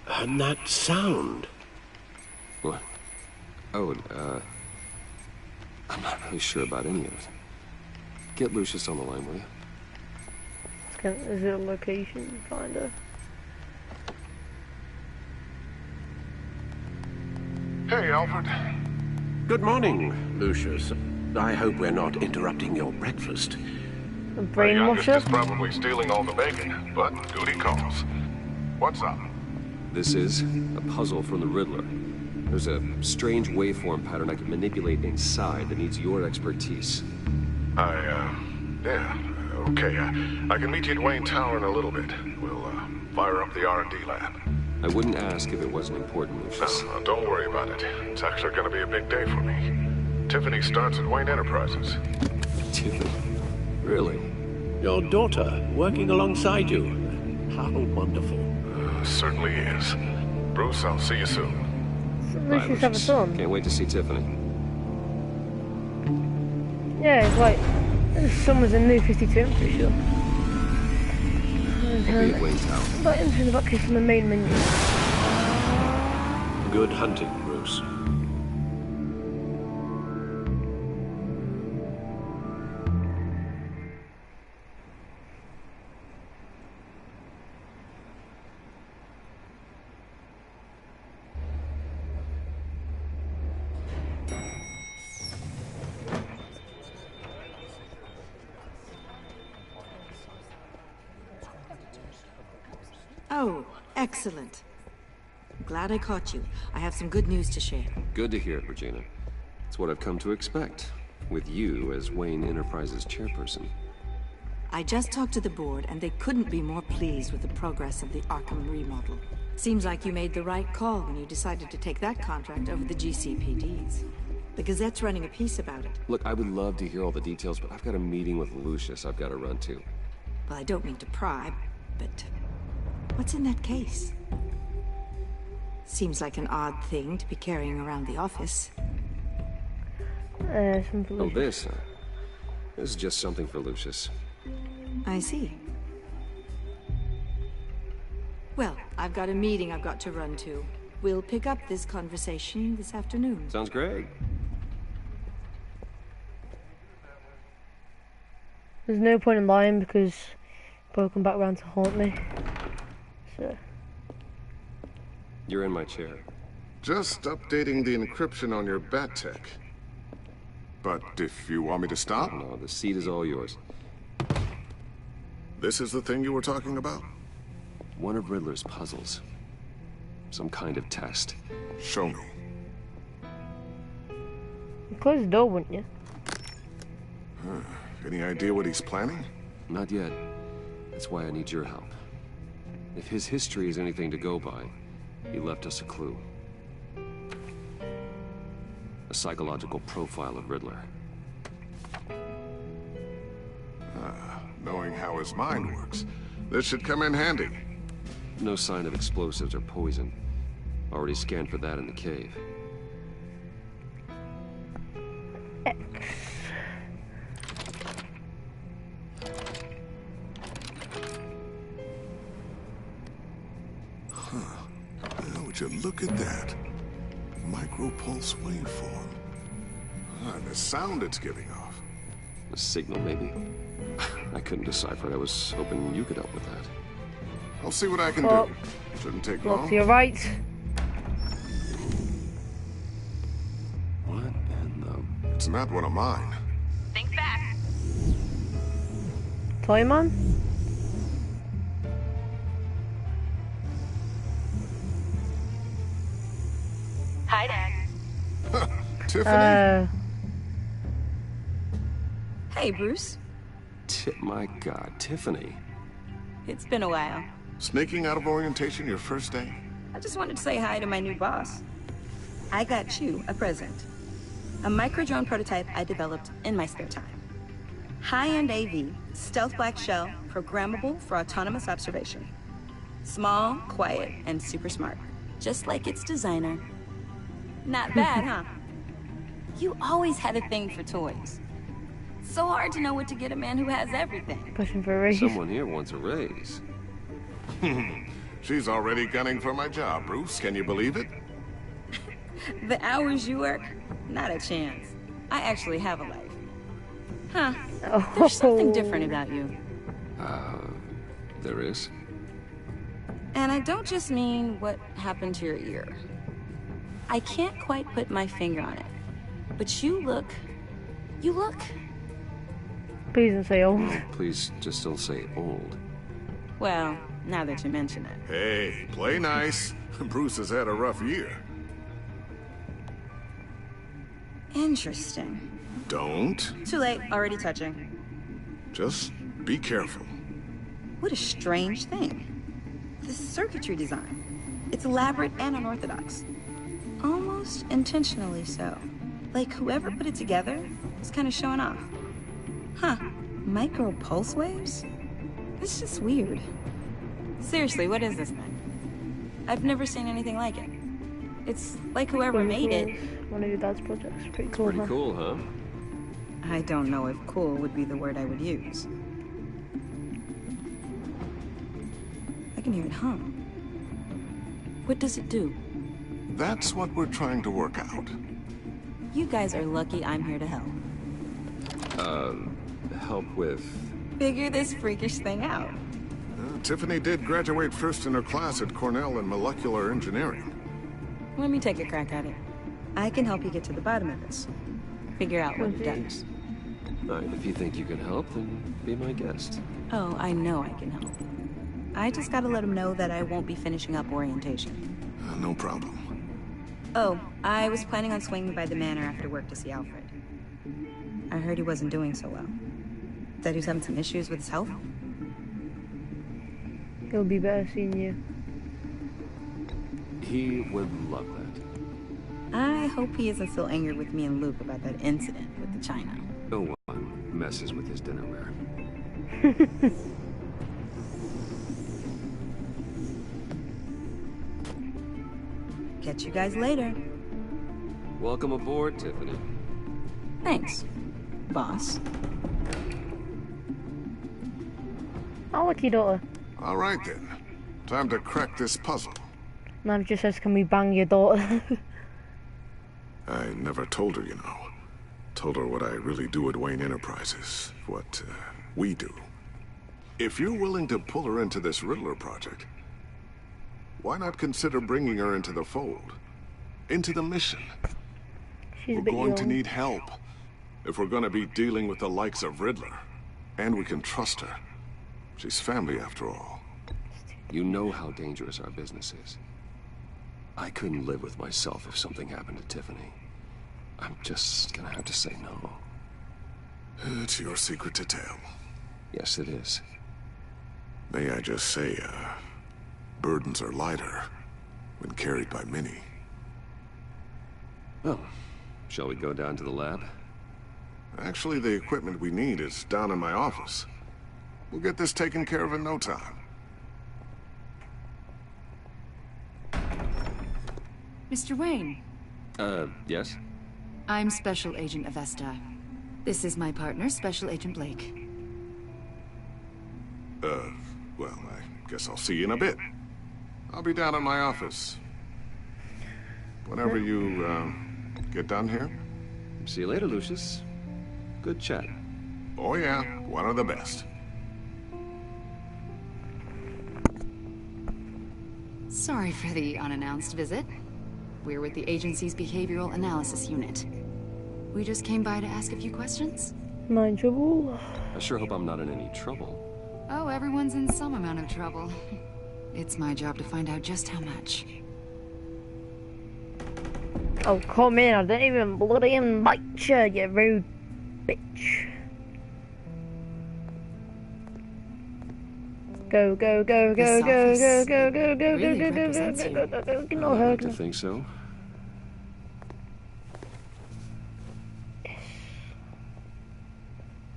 And that sound. What? Oh, I'm not really sure about any of it. Get Lucius on the line, will you? Is it a location finder? Hey, Alfred. Good morning, Lucius. I hope we're not interrupting your breakfast. A brainwasher? is probably stealing all the bacon, but duty calls. What's up? This is a puzzle from the Riddler. There's a strange waveform pattern I can manipulate inside that needs your expertise. Yeah, okay. I can meet you at Wayne Tower in a little bit. We'll, fire up the R&D lab. I wouldn't ask if it wasn't important, Lucius. No, don't worry about it. It's actually gonna be a big day for me. Tiffany starts at Wayne Enterprises. Tiffany? Really? Your daughter, working alongside you. How wonderful. Certainly is. Bruce, I'll see you soon. Lucius have a son. Can't wait to see Tiffany. Yeah, it's like his son was in New 52, I'm pretty sure. I'll be at Wayne Tower. But anything about kissing the main menu. Good hunting, Bruce. Oh, excellent. Glad I caught you. I have some good news to share. Good to hear, Regina. It's what I've come to expect, with you as Wayne Enterprises chairperson. I just talked to the board, and they couldn't be more pleased with the progress of the Arkham remodel. Seems like you made the right call when you decided to take that contract over the GCPD's. The Gazette's running a piece about it. Look, I would love to hear all the details, but I've got a meeting with Lucius I've got to run to. Well, I don't mean to pry, but what's in that case? Seems like an odd thing to be carrying around the office. Oh, this, huh? This is just something for Lucius. I see. Well, I've got a meeting I've got to run to. We'll pick up this conversation this afternoon. Sounds great. There's no point in lying because he'll come back around to haunt me. So. You're in my chair. Just updating the encryption on your Bat-Tech. But if you want me to stop? No, the seat is all yours. This is the thing you were talking about? One of Riddler's puzzles. Some kind of test. Show me. You close the door, wouldn't you? Any idea what he's planning? Not yet. That's why I need your help. If his history is anything to go by, he left us a clue. A psychological profile of Riddler. Knowing how his mind works, this should come in handy. No sign of explosives or poison. Already scanned for that in the cave. Would you look at that? Micropulse waveform. And the sound it's giving off. A signal, maybe? I couldn't decipher it. I was hoping you could help with that. I'll see what I can do. Shouldn't take long. Look to your right. What in the... It's not one of mine. Think back. Toyman? Hi, Dad. Tiffany? Hey, Bruce. My God, Tiffany. It's been a while. Sneaking out of orientation your first day? I just wanted to say hi to my new boss. I got you a present. A micro-drone prototype I developed in my spare time. High-end AV, stealth black shell, programmable for autonomous observation. Small, quiet, and super smart. Just like its designer. Not bad, huh? You always had a thing for toys. So hard to know what to get a man who has everything. Pushing for a raise. Someone here wants a raise. She's already gunning for my job, Bruce. Can you believe it? The hours you work, not a chance. I actually have a life. Huh. There's something different about you. There is? And I don't just mean what happened to your ear. I can't quite put my finger on it. But you look... Please don't say old. Please just don't say old. Well, now that you mention it. Hey, play nice. Bruce has had a rough year. Interesting. Don't. Too late, already touching. Just be careful. What a strange thing. The circuitry design. It's elaborate and unorthodox. Almost intentionally so. Like whoever put it together is kind of showing off. Huh. Micro pulse waves? It's just weird. Seriously, what is this thing? I've never seen anything like it. It's like whoever made it... One of your dad's projects. Pretty cool, Pretty cool, huh? I don't know if cool would be the word I would use. I can hear it hum. What does it do? That's what we're trying to work out. You guys are lucky I'm here to help. Help with... Figure this freakish thing out. Tiffany did graduate first in her class at Cornell in molecular engineering. Let me take a crack at it. I can help you get to the bottom of this. Figure out what it does. Alright, if you think you can help, then be my guest. Oh, I know I can help. I just gotta let him know that I won't be finishing up orientation. No problem. Oh, I was planning on swinging by the manor after work to see Alfred. I heard he wasn't doing so well. That he was having some issues with his health? He'll be better seeing you. He would love that. I hope he isn't still angry with me and Luke about that incident with the china. No one messes with his dinnerware. Catch you guys later. Welcome aboard, Tiffany. Thanks, boss. I'll look your daughter. All right then. Time to crack this puzzle. Nav just says, can we bang your daughter? I never told her, you know. Told her what I really do at Wayne Enterprises. What we do. If you're willing to pull her into this Riddler project, why not consider bringing her into the fold? Into the mission? She's we're going to need help. If we're going to be dealing with the likes of Riddler. And we can trust her. She's family after all. You know how dangerous our business is. I couldn't live with myself if something happened to Tiffany. I'm just gonna have to say no. It's your secret to tell. Yes, it is. May I just say, Burdens are lighter when carried by many. Well, shall we go down to the lab? Actually, the equipment we need is down in my office. We'll get this taken care of in no time. Mr. Wayne. Yes? I'm Special Agent Avesta. This is my partner, Special Agent Blake. Well, I guess I'll see you in a bit. I'll be down in my office. Whenever you, get done here. See you later, Lucius. Good chat. Oh yeah, one of the best. Sorry for the unannounced visit. We're with the agency's behavioral analysis unit. We just came by to ask a few questions. Not in trouble? I sure hope I'm not in any trouble. Oh, everyone's in some amount of trouble. It's my job to find out just how much. Oh, come in. I didn't even bloody invite you, you rude bitch. Go, go, go, go, go, go, go, go, go, go, go, go, go, go, go, go, I like to think so.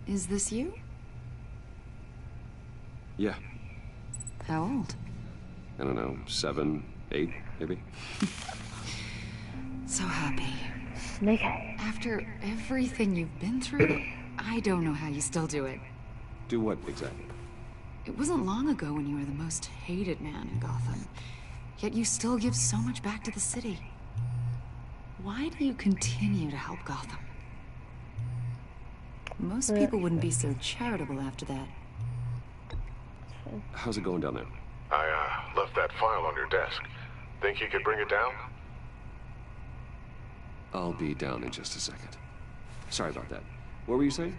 Is this you? Yeah. How old? I don't know, 7, 8, maybe? So happy. Snakehead. After everything you've been through, I don't know how you still do it. Do what, exactly? It wasn't long ago when you were the most hated man in Gotham. Yet you still give so much back to the city. Why do you continue to help Gotham? Most people wouldn't be so charitable after that. How's it going down there? I, left that file on your desk. Think you could bring it down? I'll be down in just a second. Sorry about that. What were you saying?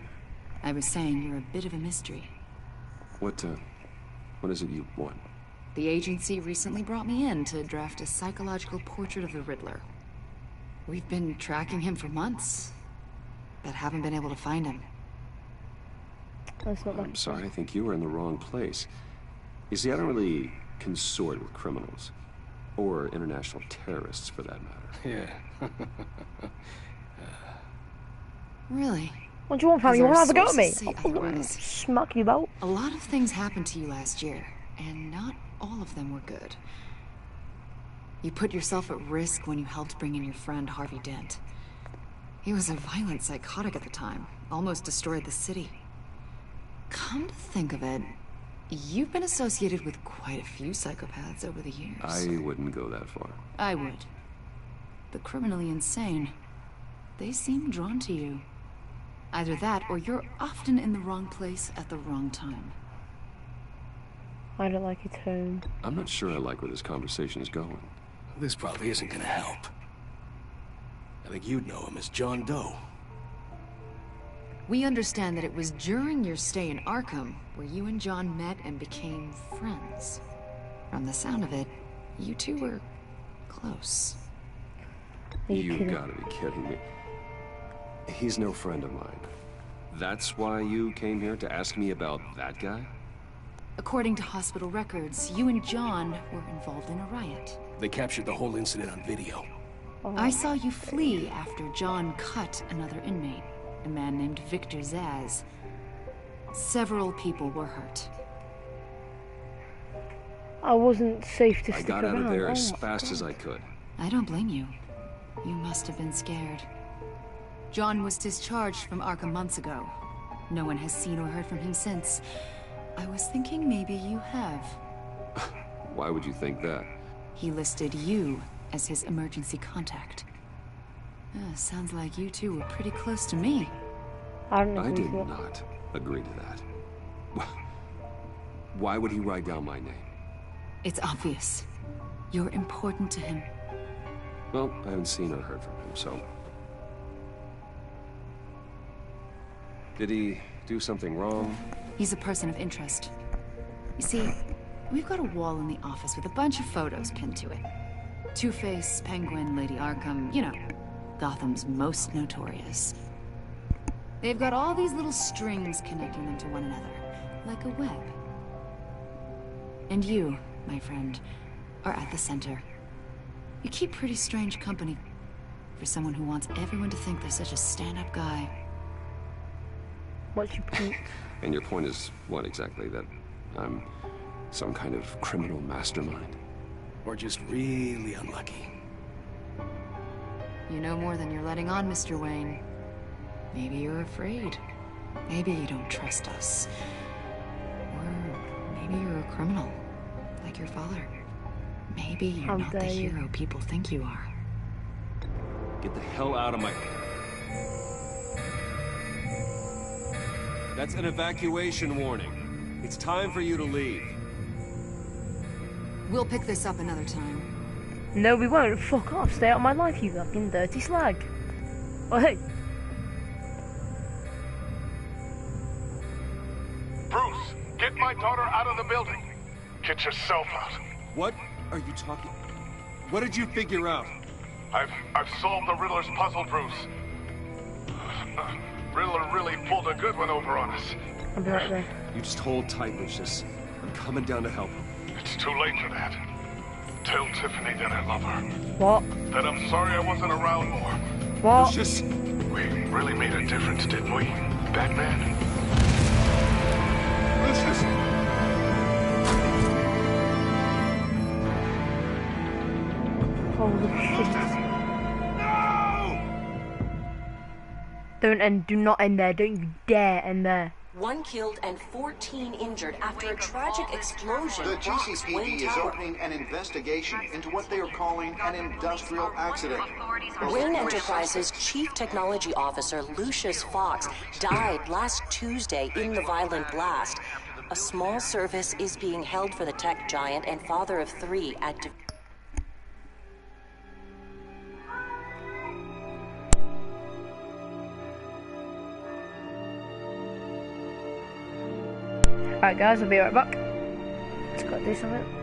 I was saying you're a bit of a mystery. What is it you want? The agency recently brought me in to draft a psychological portrait of the Riddler. We've been tracking him for months, but haven't been able to find him. I'm sorry, I think you were in the wrong place. You see, I don't really consort with criminals. Or international terrorists, for that matter. Yeah. Really? What do you want from me? You want to have a go at me? Say otherwise. Smack you about. A lot of things happened to you last year, and not all of them were good. You put yourself at risk when you helped bring in your friend Harvey Dent. He was a violent psychotic at the time, almost destroyed the city. Come to think of it, you've been associated with quite a few psychopaths over the years. I wouldn't go that far. I would. The criminally insane, they seem drawn to you. Either that, or you're often in the wrong place at the wrong time. I don't like your tone. I'm not sure I like where this conversation is going. This probably isn't gonna help. I think you'd know him as John Doe. We understand that it was during your stay in Arkham where you and John met and became friends. From the sound of it, you two were close. You gotta be kidding me. He's no friend of mine. That's why you came here to ask me about that guy? According to hospital records, you and John were involved in a riot. They captured the whole incident on video. I saw you flee after John cut another inmate, a man named Victor Zsasz. Several people were hurt. I wasn't safe to stick around. I got out of there as my fast God. as I could. I don't blame you. You must have been scared. John was discharged from Arkham months ago. No one has seen or heard from him since. I was thinking maybe you have. Why would you think that? He listed you as his emergency contact. Sounds like you two were pretty close to me. I did not agree to that. Why would he write down my name? It's obvious. You're important to him. Well, I haven't seen or heard from him, so... Did he do something wrong? He's a person of interest. You see, we've got a wall in the office with a bunch of photos pinned to it. Two-Face, Penguin, Lady Arkham, you know, Gotham's most notorious. They've got all these little strings connecting them to one another, like a web. And you, my friend, are at the center. You keep pretty strange company for someone who wants everyone to think they're such a stand-up guy. What's your point? And your point is what exactly? That I'm some kind of criminal mastermind? Or just really unlucky? You know more than you're letting on, Mr. Wayne. Maybe you're afraid. Maybe you don't trust us. Or maybe you're a criminal, like your father. Maybe you're not the hero people think you are. Get the hell out of my... That's an evacuation warning. It's time for you to leave. We'll pick this up another time. No, we won't. Fuck off. Stay out of my life, you fucking dirty slag. Oh, hey. Bruce, get my daughter out of the building. Get yourself out. What are you talking... What did you figure out? I've solved the Riddler's puzzle, Bruce. Riddler really pulled a good one over on us. I'll be right there. You just hold tight, Lucius. I'm coming down to help him. It's too late for that. Tell Tiffany that I love her. What? That I'm sorry I wasn't around more. What? Lucius! We really made a difference, didn't we, Batman? Lucius! Holy shit. Do not end there. Don't you dare end there. 1 killed and 14 injured after a tragic explosion. The GCPD is opening an investigation into what they are calling an industrial accident. Wayne Enterprises Chief Technology Officer Lucius Fox died last Tuesday in the violent blast. A small service is being held for the tech giant and father of 3 at... Alright guys, I'll be right back. Let's go do something.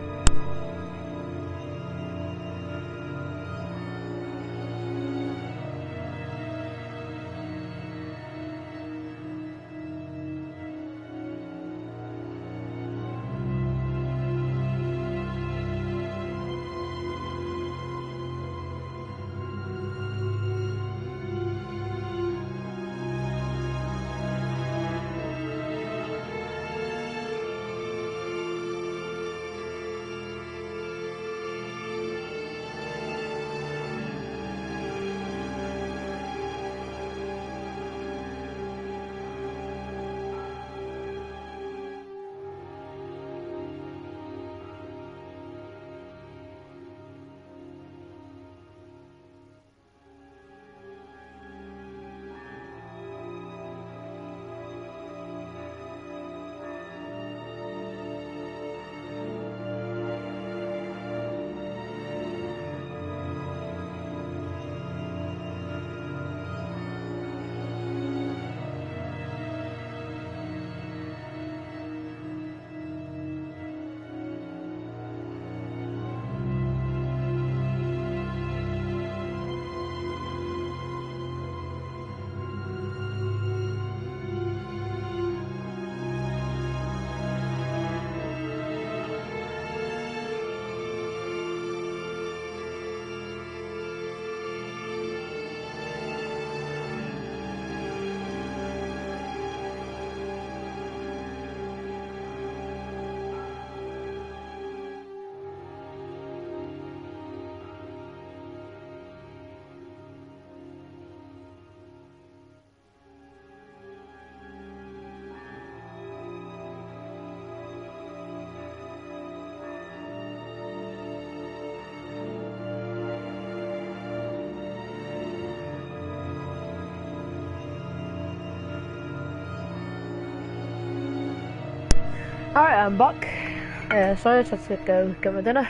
Alright, I'm back. Sorry, I just had to go get my dinner.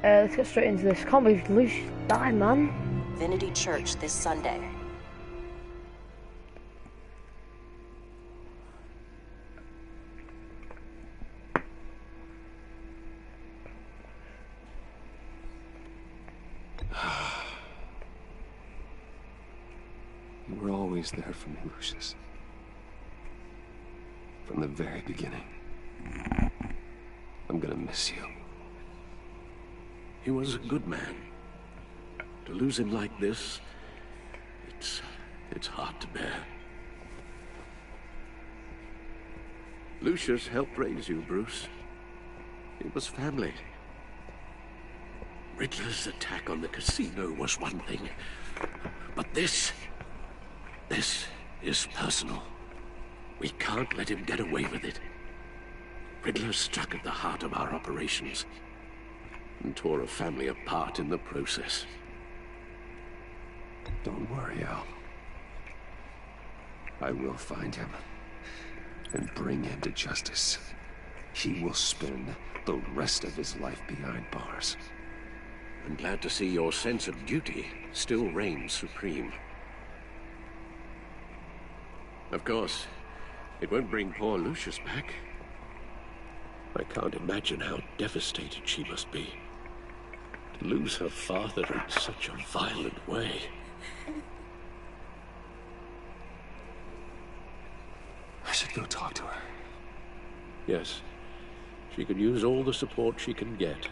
Let's get straight into this. Can't believe Lucius died, man. Divinity Church this Sunday. You were always there for me, Lucius. From the very beginning. I'm gonna miss you. He was a good man. To lose him like this, it's hard to bear. Lucius helped raise you, Bruce. It was family. Riddler's attack on the casino was one thing, but this is personal. We can't let him get away with it. Riddler struck at the heart of our operations and tore a family apart in the process. Don't worry, Al. I will find him and bring him to justice. He will spend the rest of his life behind bars. I'm glad to see your sense of duty still reigns supreme. Of course, it won't bring poor Lucius back. I can't imagine how devastated she must be. To lose her father in such a violent way. I should go talk to her. Yes, she could use all the support she can get.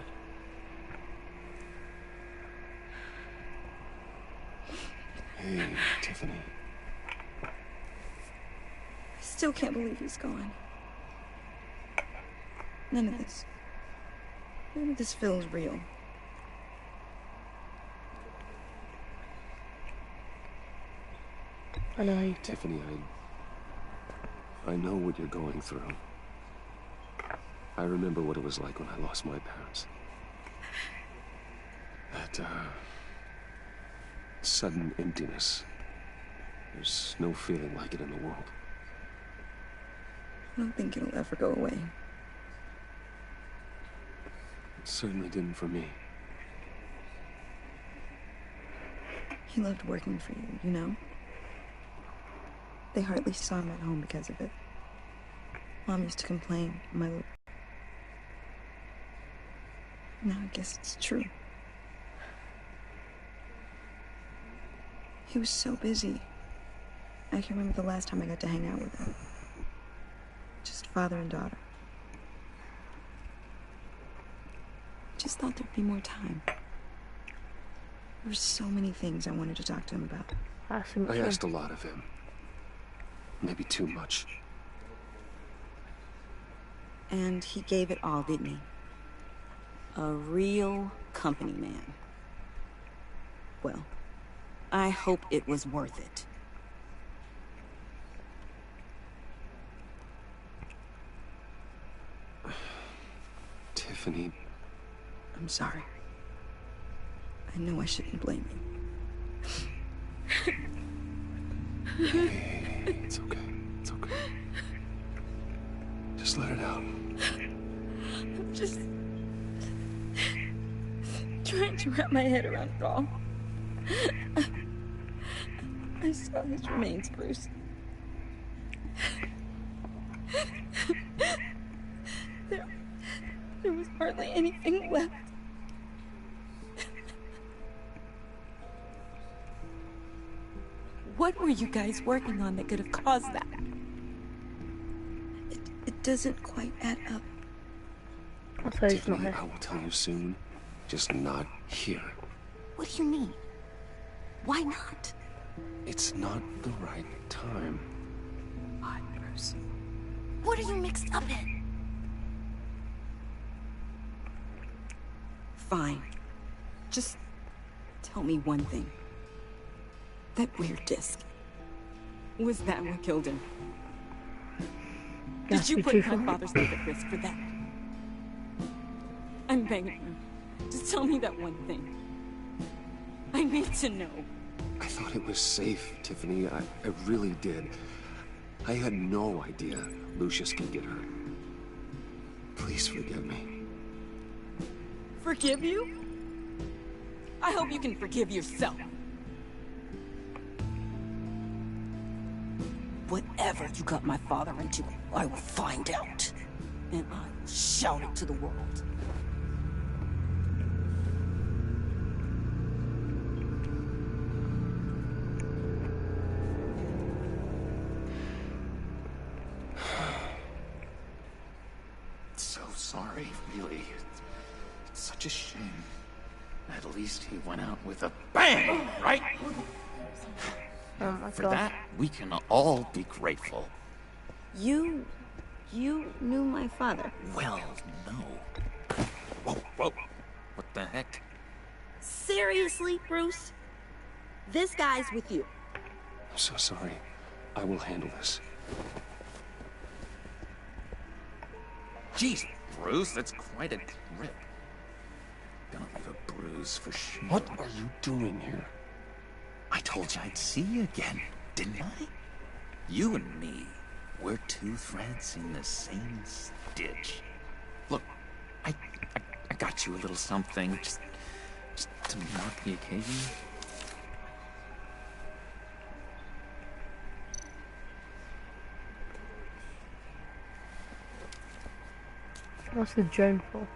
Hey, Tiffany. I still can't believe he's gone. None of this feels real. I know. Tiffany, I know what you're going through. I remember what it was like when I lost my parents. That, sudden emptiness. There's no feeling like it in the world. I don't think it'll ever go away. It certainly didn't for me. He loved working for you, you know? They hardly saw him at home because of it. Mom used to complain, Now I guess it's true. He was so busy. I can't remember the last time I got to hang out with him. Just father and daughter. Just thought there'd be more time. There were so many things I wanted to talk to him about. I asked a lot of him. Maybe too much. And he gave it all, didn't he? A real company man. Well, I hope it was worth it. Tiffany. I'm sorry. I know I shouldn't blame you. Hey, it's okay. It's okay. Just let it out. I'm just trying to wrap my head around it all. I saw his remains, Bruce. There was hardly anything left. What were you guys working on that could have caused that? It doesn't quite add up. Tiffany, I will tell you soon. Just not here. What do you mean? Why not? It's not the right time. Why, Bruce? What are you mixed up in? Fine. Just tell me one thing. That weird disc. Was that what killed him? Did you put my father's life at risk for that? I'm begging you. Just tell me that one thing. I need to know. I thought it was safe, Tiffany. I really did. I had no idea Lucius could get hurt. Please forgive me. Forgive you? I hope you can forgive yourself. Whatever you got my father into, I will find out. And I will shout it to the world. So sorry, really. It's such a shame. At least he went out with a bang, right? Oh my For God. that, we can all be grateful. You knew my father. Well, no. Whoa, whoa. What the heck? Seriously, Bruce? This guy's with you. I'm so sorry. I will handle this. Jeez, Bruce, that's quite a grip. Gonna leave a bruise for sure. What are you doing here? I told you I'd see you again, didn't I? You and me, we're two threads in the same stitch. Look, I got you a little something, just to mark the occasion. What's the drone for?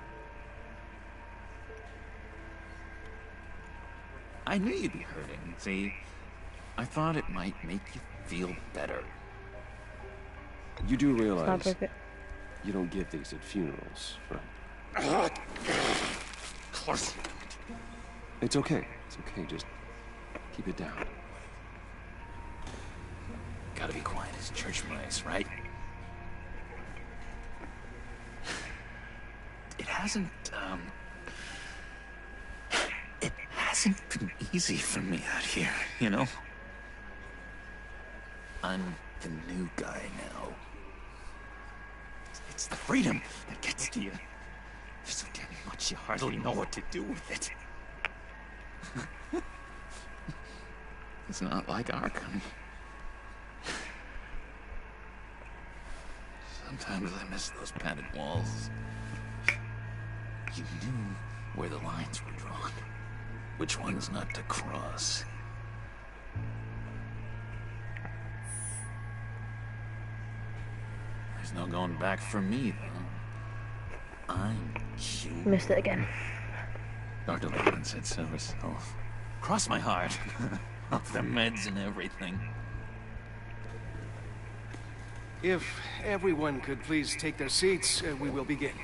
I knew you'd be hurting, see? I thought it might make you feel better. You do It's not realize appropriate. you don't give these at funerals, right? Of course. It's okay. It's okay. Just keep it down. Gotta be quiet as church mice, right? It hasn't been easy for me out here, you know? I'm the new guy now. It's the freedom that gets to you. There's so damn much you hardly know what to do with it. It's not like Arkham. Sometimes I miss those padded walls. You knew where the lines were drawn. Which ones not to cross. There's no going back for me, though. I'm cute. Missed it again. Dr. Lehman said so herself. Cross my heart. Off the meds and everything. If everyone could please take their seats, we will begin.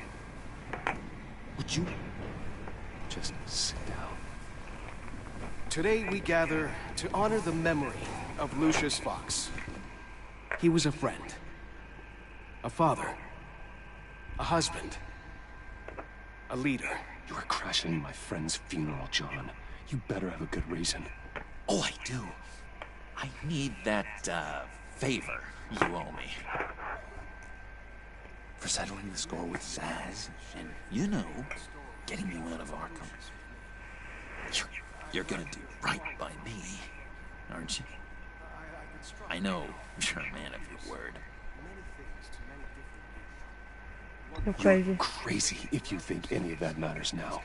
Would you just sit down? Today we gather to honor the memory of Lucius Fox. He was a friend, a father, a husband, a leader. You are crashing my friend's funeral, John. You better have a good reason. Oh, I do. I need that, favor you owe me. For settling the score with Zsasz, and, you know, getting you out of Arkham. You're gonna do right by me, aren't you? I know you're a man of your word. You're crazy. You're crazy if you think any of that matters now.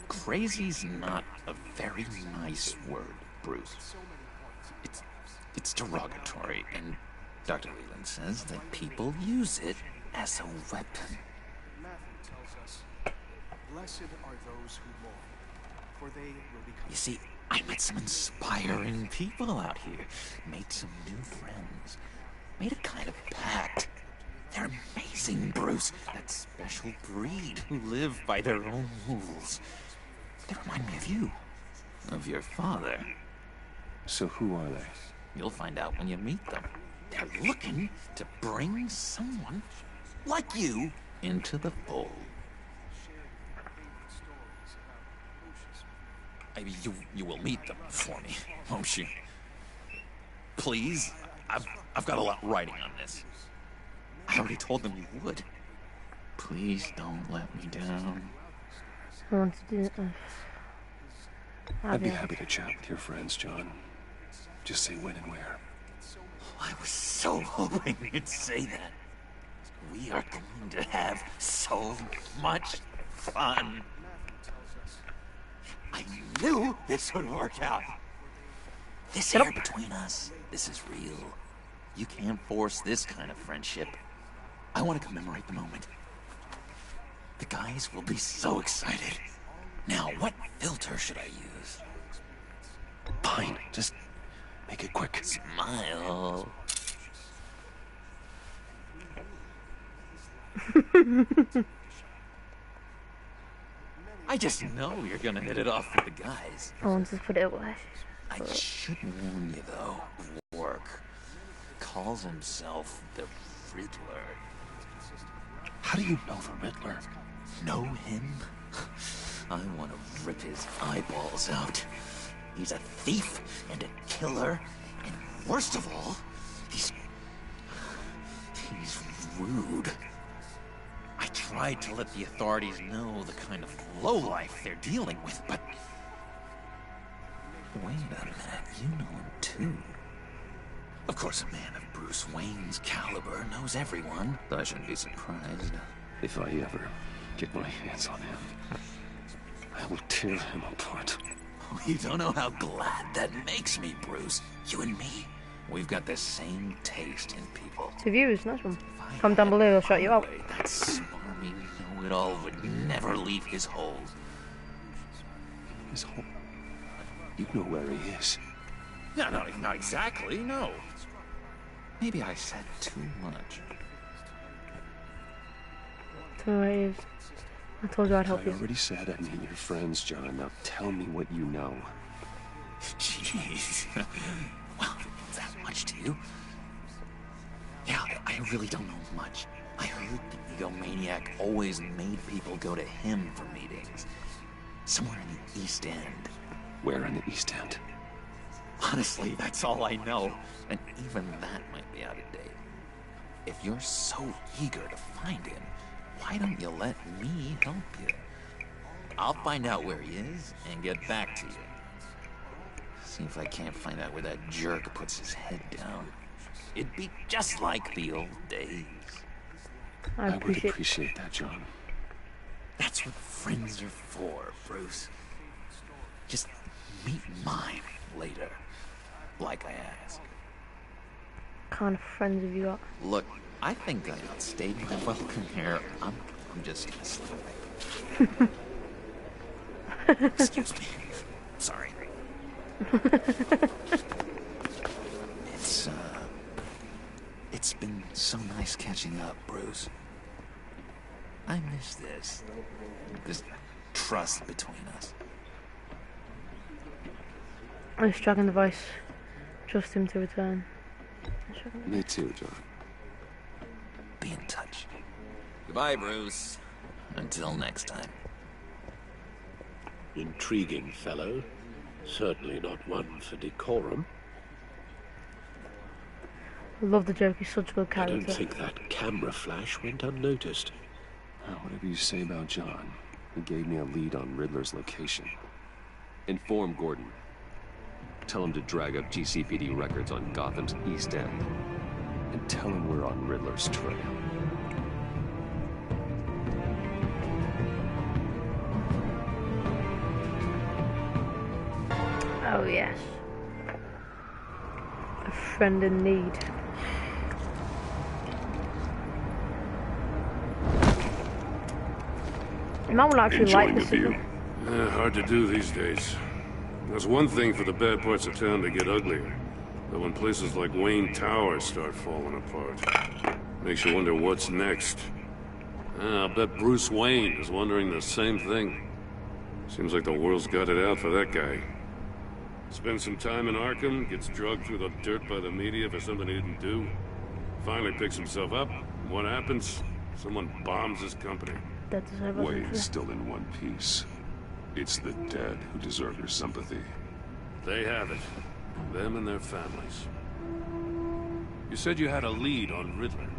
Crazy's not a very nice word, Bruce. It's derogatory, and Dr. Leland says that people use it as a weapon. Matthew tells us, "Blessed are those who mourn, for they will become..." You see, I met some inspiring people out here. Made some new friends. Made a kind of pact. They're amazing, Bruce. That special breed who live by their own rules. They remind me of you. Of your father. So who are they? You'll find out when you meet them. They're looking to bring someone like you into the fold. You will meet them for me, won't you? Please? I've got a lot riding on this. I already told them you would. Please don't let me down. I want to do it. I'd be happy to chat with your friends, John. Just say when and where. I was so hoping you'd say that. We are going to have so much fun. I knew this would work out. This air between us, this is real. You can't force this kind of friendship. I want to commemorate the moment. The guys will be so excited. Now, what filter should I use? Fine, just make it quick. Smile. I just know you're gonna hit it off with the guys. I want to put it away. I should warn you though, Rourke calls himself the Riddler. How do you know the Riddler? Know him? I want to rip his eyeballs out. He's a thief and a killer, and worst of all, he's rude. I tried to let the authorities know the kind of lowlife they're dealing with, but... Wait a minute, you know him too. Of course, a man of Bruce Wayne's caliber knows everyone, though I shouldn't be surprised. If I ever get my hands on him, I will tear him apart. Oh, you don't know how glad that makes me, Bruce. You and me, we've got the same taste in people. 2 viewers, nice one. Comment down below, I'll shout you out. That smarmy know-it-all would never leave his hole. His hole? You know where he is. No, not exactly, no. Maybe I said too much. Tell me where he is. I told you I'd help you. I already said I need your friends, John. Now tell me what you know. Jeez. Well, that much to you? Yeah, I really don't know much. I heard the egomaniac always made people go to him for meetings. Somewhere in the East End. Where in the East End? Honestly, that's all I know. And even that might be out of date. If you're so eager to find him, why don't you let me help you? I'll find out where he is and get back to you. See if I can't find out where that jerk puts his head down. It'd be just like the old days. I would appreciate that, John. That's what friends are for, Bruce. Just meet mine later, like I asked. What kind of friends have you got? Look, I think I outstayed my welcome here. I'm just gonna slip. Excuse me. Sorry. It's been so nice catching up, Bruce. I miss this trust between us. I'm tracking the voice. Trust him to return. Me too, John. Be in touch. Goodbye, Bruce. Until next time. Intriguing fellow. Certainly not one for decorum. I love the joke, he's such a good I character. don't think that camera flash went unnoticed. Whatever you say about John, he gave me a lead on Riddler's location. Inform Gordon. Tell him to drag up GCPD records on Gotham's East End. And tell him we're on Riddler's trail. Oh yes. A friend in need. No one actually like this. Hard to do these days. There's one thing for the bad parts of town to get uglier. But when places like Wayne Tower start falling apart, makes you wonder what's next. I'll bet Bruce Wayne is wondering the same thing. Seems like the world's got it out for that guy. Spends some time in Arkham, gets drugged through the dirt by the media for something he didn't do. Finally picks himself up. What happens? Someone bombs his company. Wayne's still in one piece. It's the dead who deserve your sympathy. They have it. Them and their families. You said you had a lead on Riddler.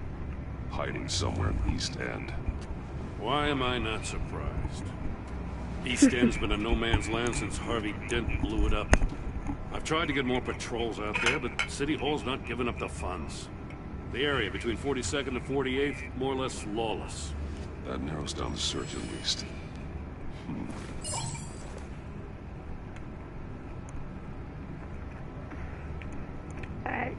Hiding somewhere in the East End. Why am I not surprised? East End's been a no-man's land since Harvey Dent blew it up. I've tried to get more patrols out there, but City Hall's not giving up the funds. The area between 42nd and 48th, more or less lawless. That narrows down the search at least. Alright.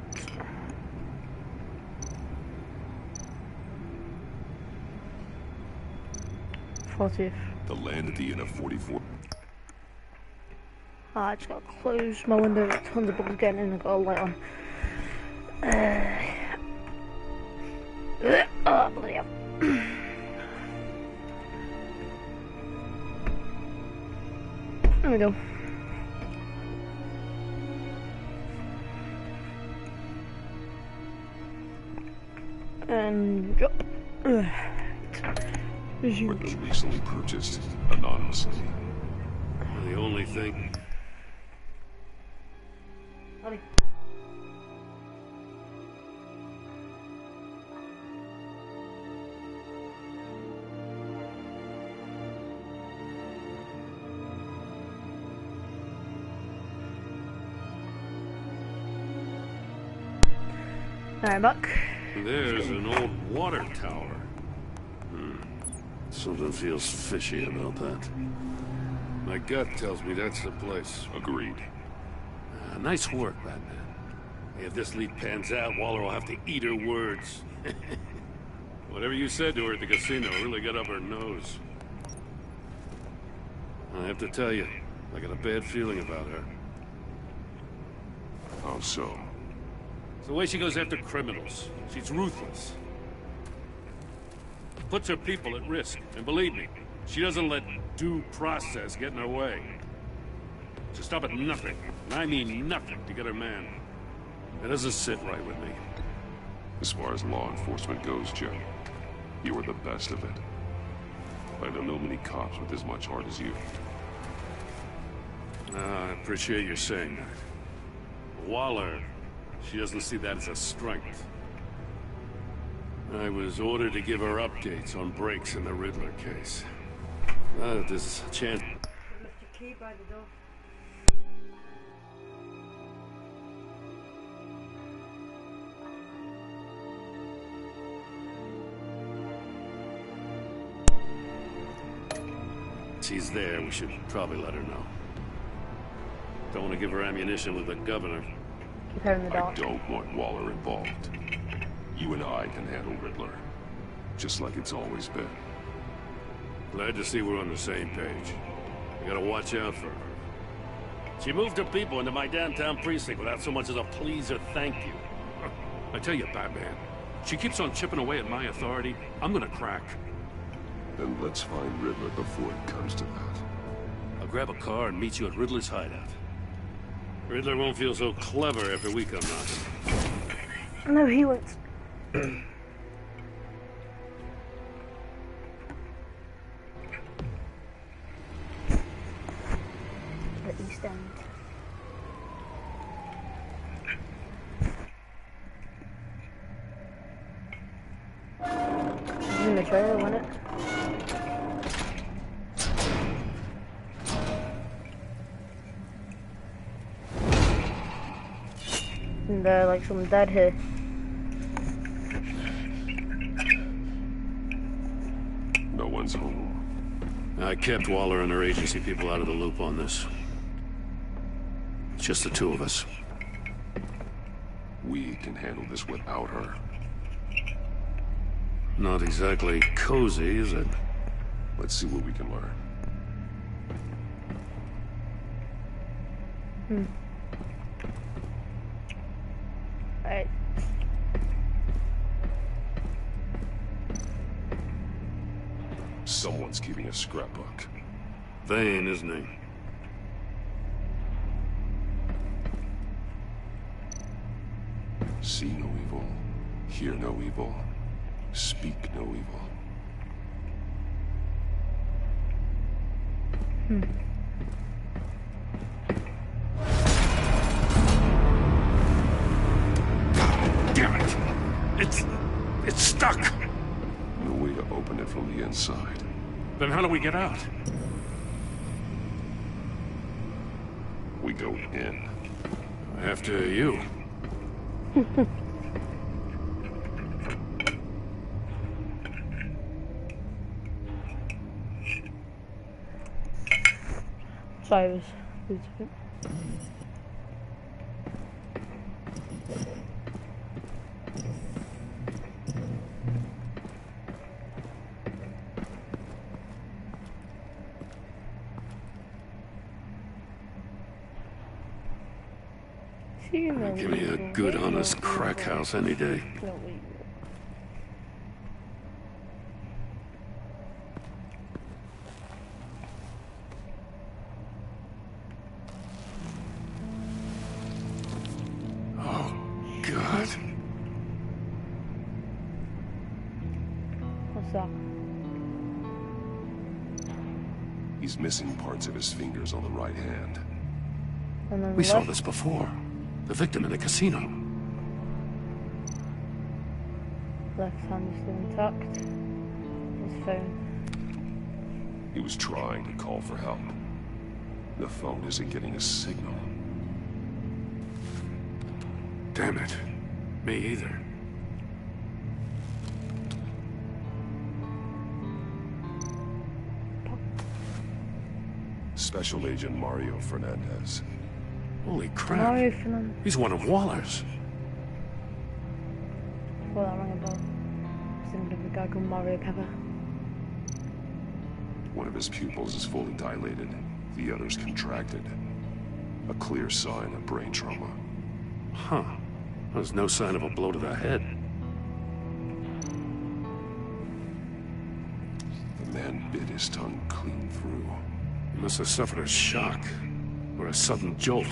40th. The land at the end of 44. I just gotta close my window. Tons of bugs getting in. I've got a light on. Oh, bloody hell. There we go. And drop. Riddler recently purchased anonymously. The only thing. Alright, Buck. There's an old water tower. Something feels fishy about that. My gut tells me that's the place. Agreed. Nice work, Batman. If this lead pans out, Waller will have to eat her words. Whatever you said to her at the casino really got up her nose. I have to tell you, I got a bad feeling about her. How so? It's the way she goes after criminals. She's ruthless. Puts her people at risk. And believe me, she doesn't let due process get in her way. She'll stop at nothing, and I mean nothing, to get her man. It doesn't sit right with me. As far as law enforcement goes, Joe, you are the best of it. I don't know many cops with as much heart as you. I appreciate you saying that. Waller, she doesn't see that as a strength. I was ordered to give her updates on breaks in the Riddler case. There's a chance. She's there, we should probably let her know. Don't want to give her ammunition with the governor. Keep her in the dark. I don't want Waller involved. You and I can handle Riddler. Just like it's always been. Glad to see we're on the same page. We gotta watch out for her. She moved her people into my downtown precinct without so much as a please or thank you. I tell you, Batman, she keeps on chipping away at my authority. I'm gonna crack. Then let's find Riddler before it comes to that. I'll grab a car and meet you at Riddler's hideout. Riddler won't feel so clever after we come knocking. No, he won't. The East End. In the trailer, wasn't it? And like some dead here. No one's home. I kept Waller and her agency people out of the loop on this. It's just the two of us. We can handle this without her. Not exactly cozy, is it? Let's see what we can learn. Alright. Someone's keeping a scrapbook. Vane, isn't he? See no evil, hear no evil, speak no evil. God damn it! It's stuck! No way to open it from the inside. Then how do we get out? We go in. After you. Sorry, I was... Give me a good, honest crack house any day. He's missing parts of his fingers on the right hand. And then We saw left. this before. The victim in the casino. Left hand is still intact. His phone. He was trying to call for help. The phone isn't getting a signal. Damn it. Me either. Special Agent Mario Fernandez. Holy crap. Mario Fernandez. He's one of Waller's. Well, that rang a bell. Thinking of a guy called Mario Pepper. One of his pupils is fully dilated. The other's contracted. A clear sign of brain trauma. Huh. There's no sign of a blow to the head. The man bit his tongue clean through. He must have suffered a shock. Or a sudden jolt.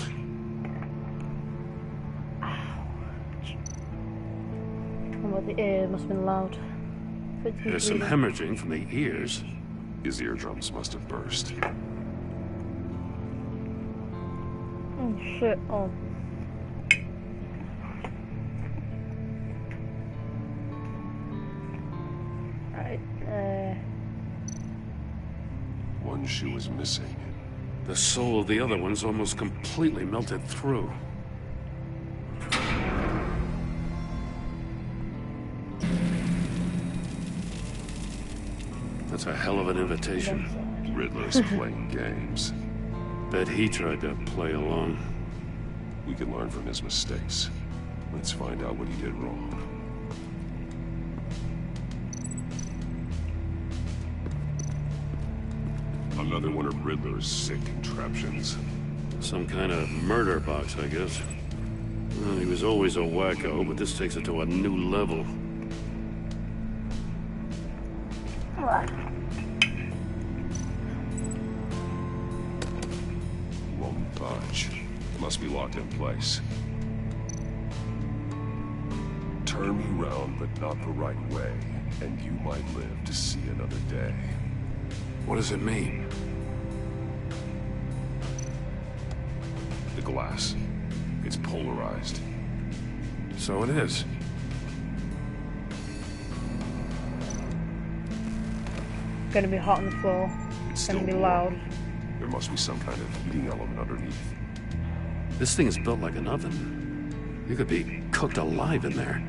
Well, the ear must have been loud. There's some hemorrhaging from the ears. His eardrums must have burst. Oh shit, oh. Right, One shoe is missing. The sole of the other one's almost completely melted through. That's a hell of an invitation. Riddler's playing games. Bet he tried to play along. We can learn from his mistakes. Let's find out what he did wrong. Another one of Riddler's sick contraptions. Some kind of murder box, I guess. Well, he was always a wacko, but this takes it to a new level. Won't budge. Must be locked in place. Turn me round, but not the right way, and you might live to see another day. What does it mean? The glass. It's polarized. So it is. gonna be hot on the floor. It's gonna still be warm. loud. There must be some kind of heating element underneath. This thing is built like an oven. You could be cooked alive in there.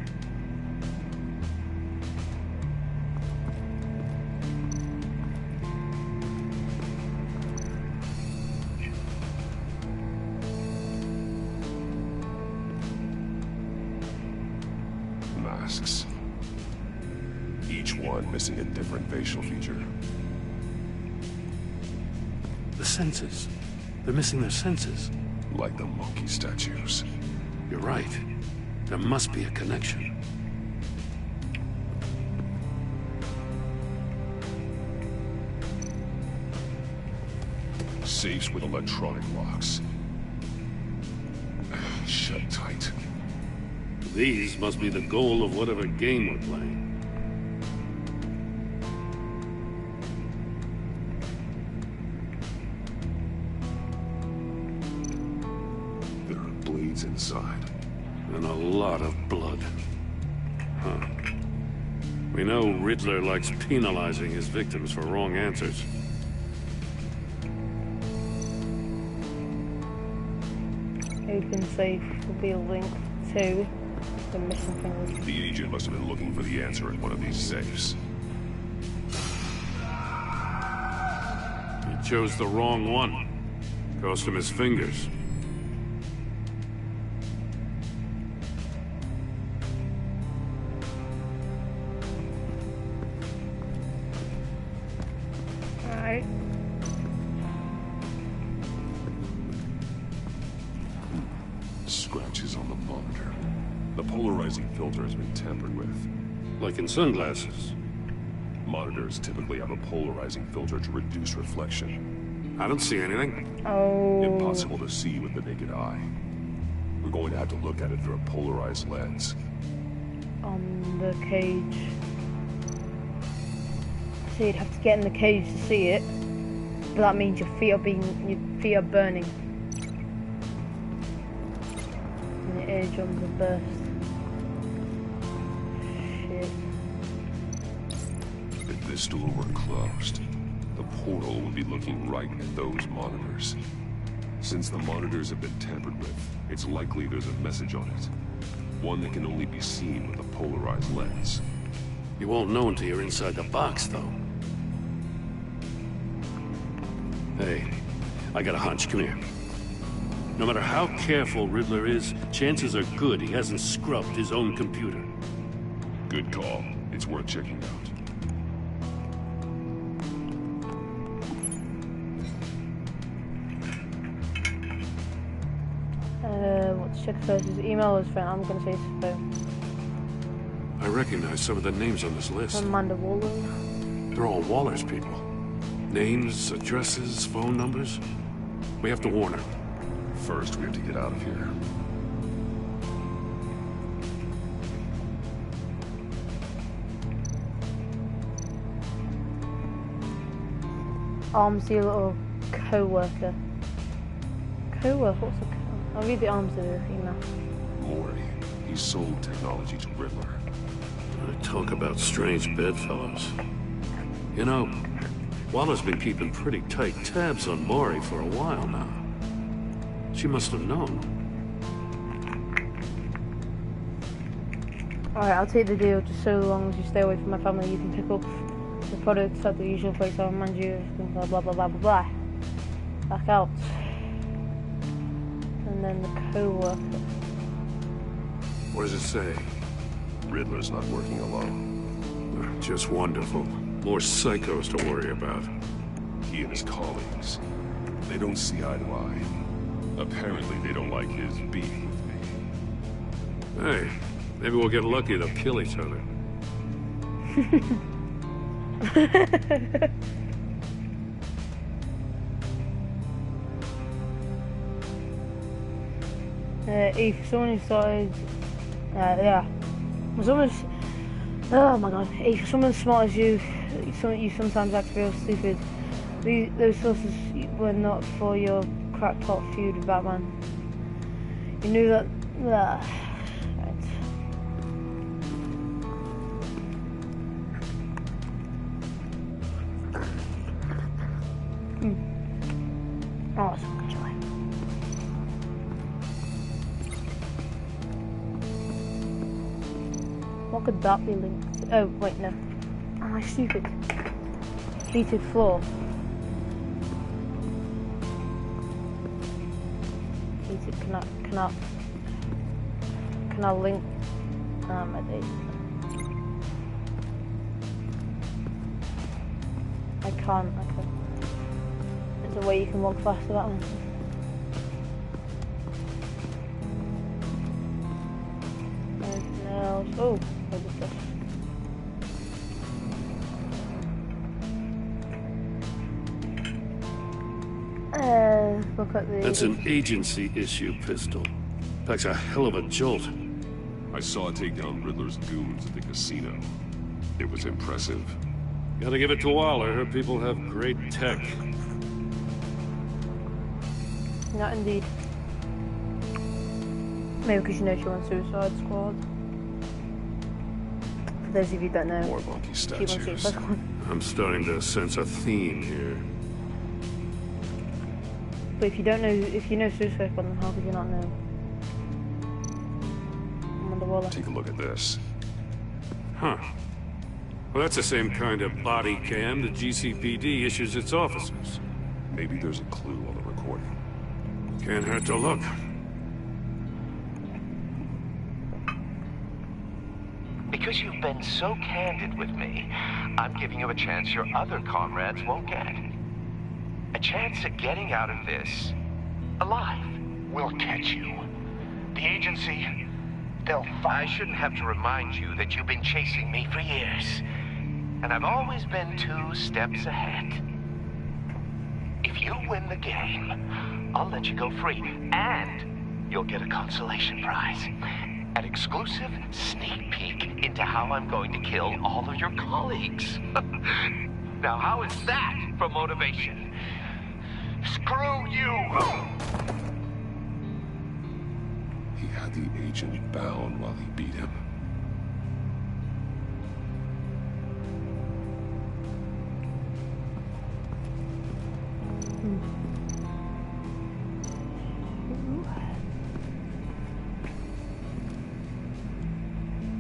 Masks. Each one missing a different facial feature. The senses. They're missing their senses. Like the monkey statues. You're right. There must be a connection. Safes with electronic locks. Shut tight. These must be the goal of whatever game we're playing. There are blades inside. And a lot of blood. Huh. We know Riddler likes penalizing his victims for wrong answers. Open safe will be a link to the missing things. The agent must have been looking for the answer at one of these safes. He chose the wrong one. Cost him his fingers. Alright. Scratches on the monitor. The polarizing filter has been tampered with. Like in sunglasses. Monitors typically have a polarizing filter to reduce reflection. I don't see anything. Oh. Impossible to see with the naked eye. We're going to have to look at it through a polarized lens. On the cage. So you'd have to get in the cage to see it. But that means your feet are burning. And your eardrums are burst. Shit. If this door were closed, the portal would be looking right at those monitors. Since the monitors have been tampered with, it's likely there's a message on it. One that can only be seen with a polarized lens. You won't know until you're inside the box, though. Hey, I got a hunch. Come here. No matter how careful Riddler is, chances are good he hasn't scrubbed his own computer. Good call. It's worth checking out. Let's check first. His email is friend. I'm gonna say his phone. I recognize some of the names on this list. Amanda Waller. They're all Waller's people. Names, addresses, phone numbers. We have to warn her. First, we have to get out of here. Arms dealer or co-worker? Co-worker? What's a co? I'll read the arms of the email. Mori. He sold technology to Riddler. Talk about strange bedfellows. You know, Waller's been keeping pretty tight tabs on Mori for a while now. She must have known. Alright, I'll take the deal just so long as you stay away from my family. You can pick up the products at the usual place. I'll remind you of blah blah blah blah blah blah. Back out. And then the co-worker. What does it say? Riddler's not working alone. Just wonderful. More psychos to worry about. He and his colleagues. They don't see eye to eye. Apparently they don't like his beef with me. Hey, maybe we'll get lucky. They'll kill each other. If someone who started, yeah, oh my god, if someone as smart as you, you sometimes act real stupid. Those sources were not for your crackpot feud with Batman. You knew that. Right. Oh, that's fucking joy. What could that be linked to? Oh, wait, no. Am I stupid? Heated floor. Heated, can I link? My days. I can't. There's a way you can walk faster that one. Anything else? Oh, what is this? Look at the... That's an agency issue pistol. Packs a hell of a jolt. I saw it take down Riddler's goons at the casino. It was impressive. Gotta give it to Waller. Her people have great tech. Not indeed. Maybe because you know she wants Suicide Squad. For those of you that know, more monkey statues. She wants Suicide Squad. I'm starting to sense a theme here. But if you don't know, if you know Suicide Squad, then how could you not know Amanda Waller? Take a look at this. Huh. Well, that's the same kind of body cam the GCPD issues its officers. Maybe there's a clue on the recording. Can't hurt to look. Because you've been so candid with me, I'm giving you a chance your other comrades won't get. A chance at getting out of this alive. We'll catch you. The agency, they'll find... I shouldn't have to remind you that you've been chasing me for years. And I've always been 2 steps ahead. If you win the game, I'll let you go free. And you'll get a consolation prize. An exclusive sneak peek into how I'm going to kill all of your colleagues. Now, how is that for motivation? Screw you! He had the agent bound while he beat him.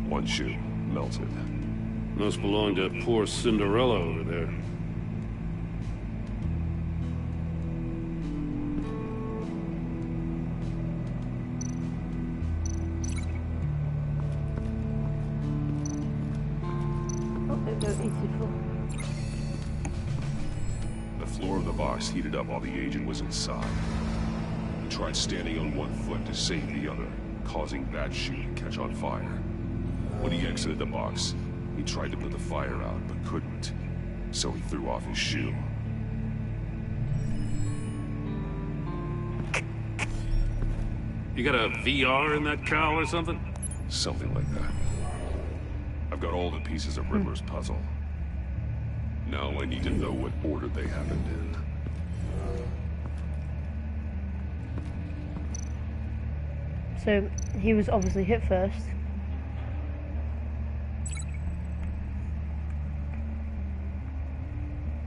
One shoe melted. Must belong to poor Cinderella over there. The floor of the box heated up while the agent was inside. He tried standing on one foot to save the other, causing that shoe to catch on fire. When he exited the box, he tried to put the fire out, but couldn't. So he threw off his shoe. You got a VR in that cowl or something? Something like that. I've got all the pieces of Riddler's puzzle. Now I need to know what order they happened in. So, he was obviously hit first.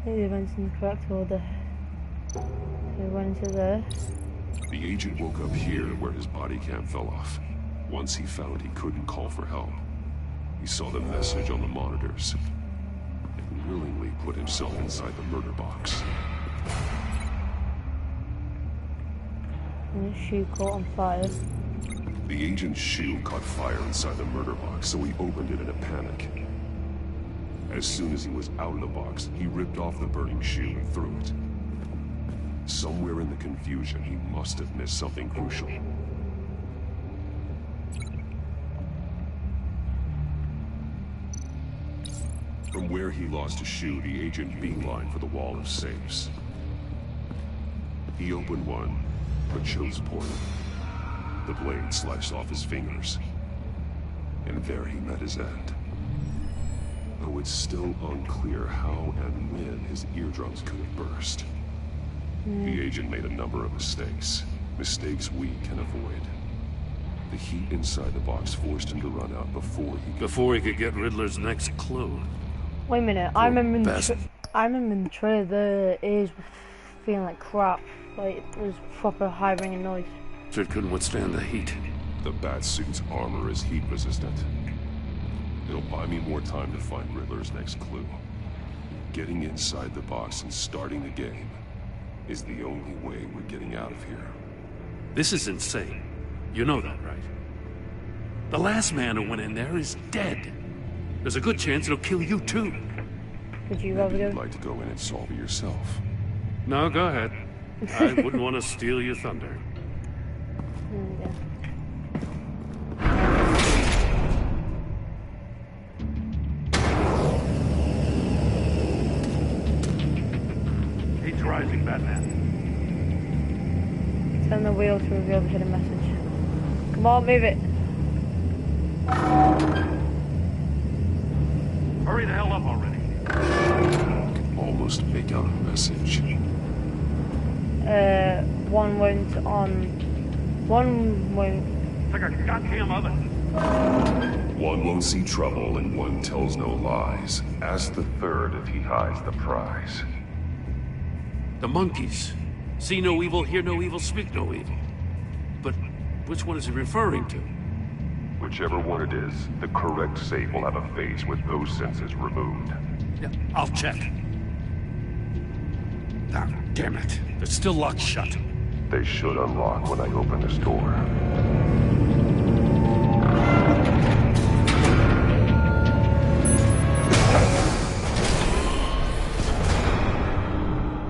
The events in the correct order. He went into there. The agent woke up here where his body cam fell off. Once he found he couldn't call for help, he saw the message on the monitors and willingly put himself inside the murder box. And his shoe caught on fire. The agent's shoe caught fire inside the murder box, so he opened it in a panic. As soon as he was out of the box, he ripped off the burning shoe and threw it. Somewhere in the confusion, he must have missed something crucial. From where he lost his shoe, the agent beelined for the wall of safes. He opened one, but chose poorly. The blade sliced off his fingers. And there he met his end. Though it's still unclear how and when his eardrums could have burst. The agent made a number of mistakes. Mistakes we can avoid. The heat inside the box forced him to run out before he could get Riddler's next clue. Wait a minute, I remember in the trailer the ears were feeling like crap. Like, it was proper high ringing noise. It couldn't withstand the heat. The Batsuit's armor is heat resistant. It'll buy me more time to find Riddler's next clue. Getting inside the box and starting the game is the only way we're getting out of here. This is insane. You know that, right? The last man who went in there is dead. There's a good chance it'll kill you too. Would you rather go? You'd like to go in and solve it yourself. No, go ahead. I wouldn't want to steal your thunder. Yeah. Heat's rising, Batman. Turn the wheel to reveal the hidden message. Come on, move it. Hurry the hell up already. I can almost make out a message. One won't on... One won't... It's like a goddamn oven. One won't see trouble and one tells no lies. Ask the third if he hides the prize. The monkeys. See no evil, hear no evil, speak no evil. But which one is he referring to? Whichever one it is, the correct safe will have a face with those senses removed. Yeah, I'll check. Ah, damn it. They're still locked shut. They should unlock when I open this door.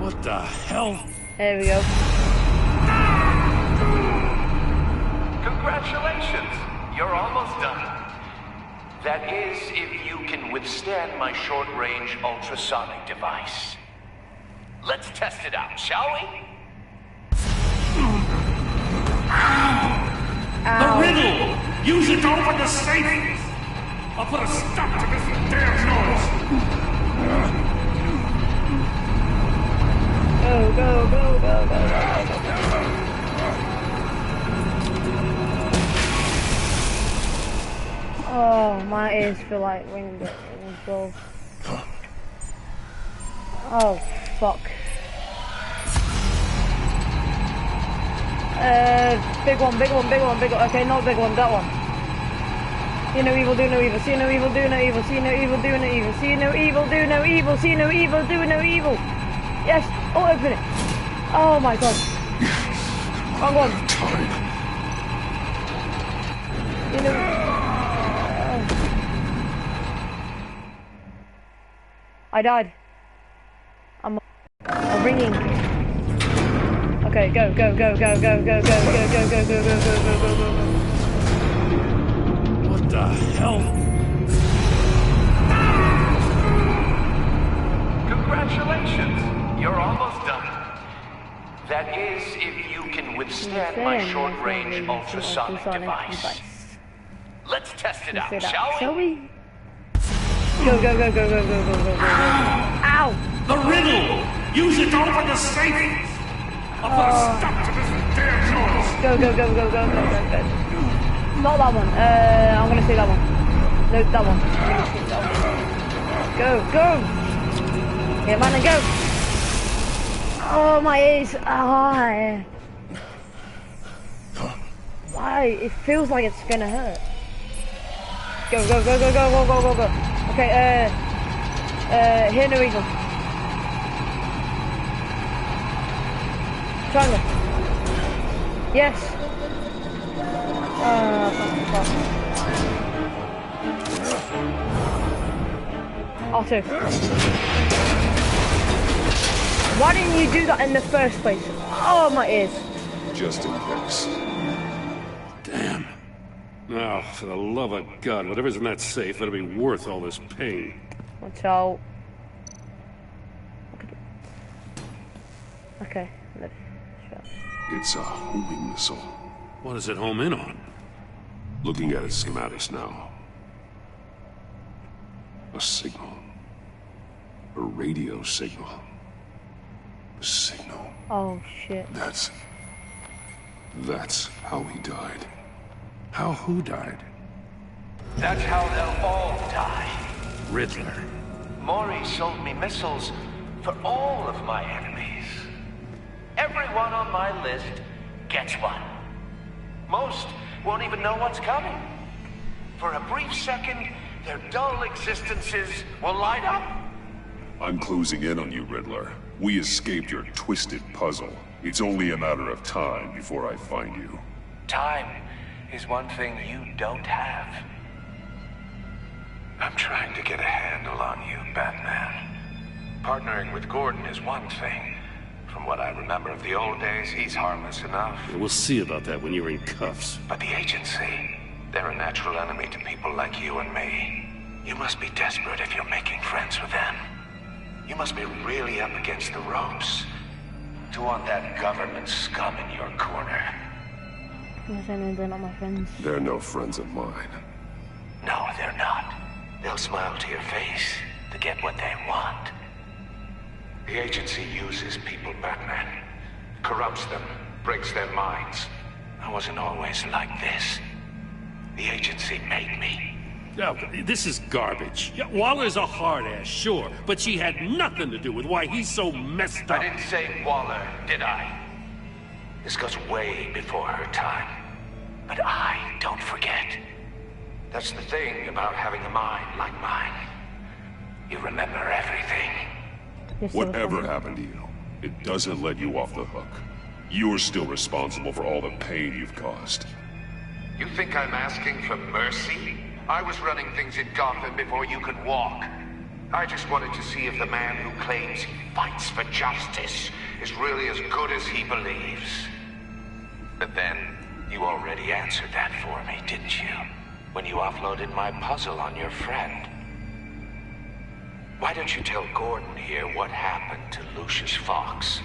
What the hell? There we go. Congratulations! You're almost done. That is, if you can withstand my short-range ultrasonic device. Let's test it out, shall we? The riddle! Use it to open the safe! I'll put a stop to this damn noise! Go, go, go, go, my ears feel like ringing bells. Oh, fuck. Big one. Okay, not big one, that one. See no evil, do no evil. See no evil, do no evil. See no evil, do no evil. See no evil, do no evil. See no evil, do no evil. Yes. Oh, open it. Oh my god. Wrong one. You know. I died. I'm ringing. Okay, go. What the hell? Congratulations! You're almost done. That is, if you can withstand my short-range ultrasonic device. Let's test it out, shall we? Go. Ow! The riddle! Use it to open the safe! I'll put a stop to this damn noise! Go. Not that one. I'm gonna say that one. No, that one. Go. Get man and go! Oh, my ears. Why? It feels like it's gonna hurt. Go. Okay, here no evil. Triangle. Yes. Fuck. R2. Why didn't you do that in the first place? Oh, my ears. Just in case. Damn. Now, for the love of God, whatever's in that safe better be worth all this pain. Watch out. Okay. It's a homing missile. What does it home in on? Looking at its schematics now. A signal. A radio signal. A signal. Oh, shit. That's how he died. How who died? That's how they'll all die. Riddler. Mori sold me missiles for all of my enemies. Everyone on my list gets one. Most won't even know what's coming. For a brief second, their dull existences will light up. I'm closing in on you, Riddler. We escaped your twisted puzzle. It's only a matter of time before I find you. Time is one thing you don't have. I'm trying to get a handle on you, Batman. Partnering with Gordon is one thing. From what I remember of the old days, he's harmless enough. We'll see about that when you're in cuffs. But the agency, they're a natural enemy to people like you and me. You must be desperate if you're making friends with them. You must be really up against the ropes to want that government scum in your corner. They're not my friends. They're no friends of mine. No, they're not. They'll smile to your face to get what they want. The agency uses people, Batman. Corrupts them, breaks their minds. I wasn't always like this. The agency made me. Oh, this is garbage. Yeah, Waller's a hard-ass, sure, but she had nothing to do with why he's so messed up. I didn't say Waller, did I? This goes way before her time. But I don't forget. That's the thing about having a mind like mine. You remember everything. Whatever happened to you, it doesn't let you off the hook. You're still responsible for all the pain you've caused. You think I'm asking for mercy? I was running things in Gotham before you could walk. I just wanted to see if the man who claims he fights for justice is really as good as he believes. But then, you already answered that for me, didn't you? When you offloaded my puzzle on your friend. Why don't you tell Gordon here what happened to Lucius Fox?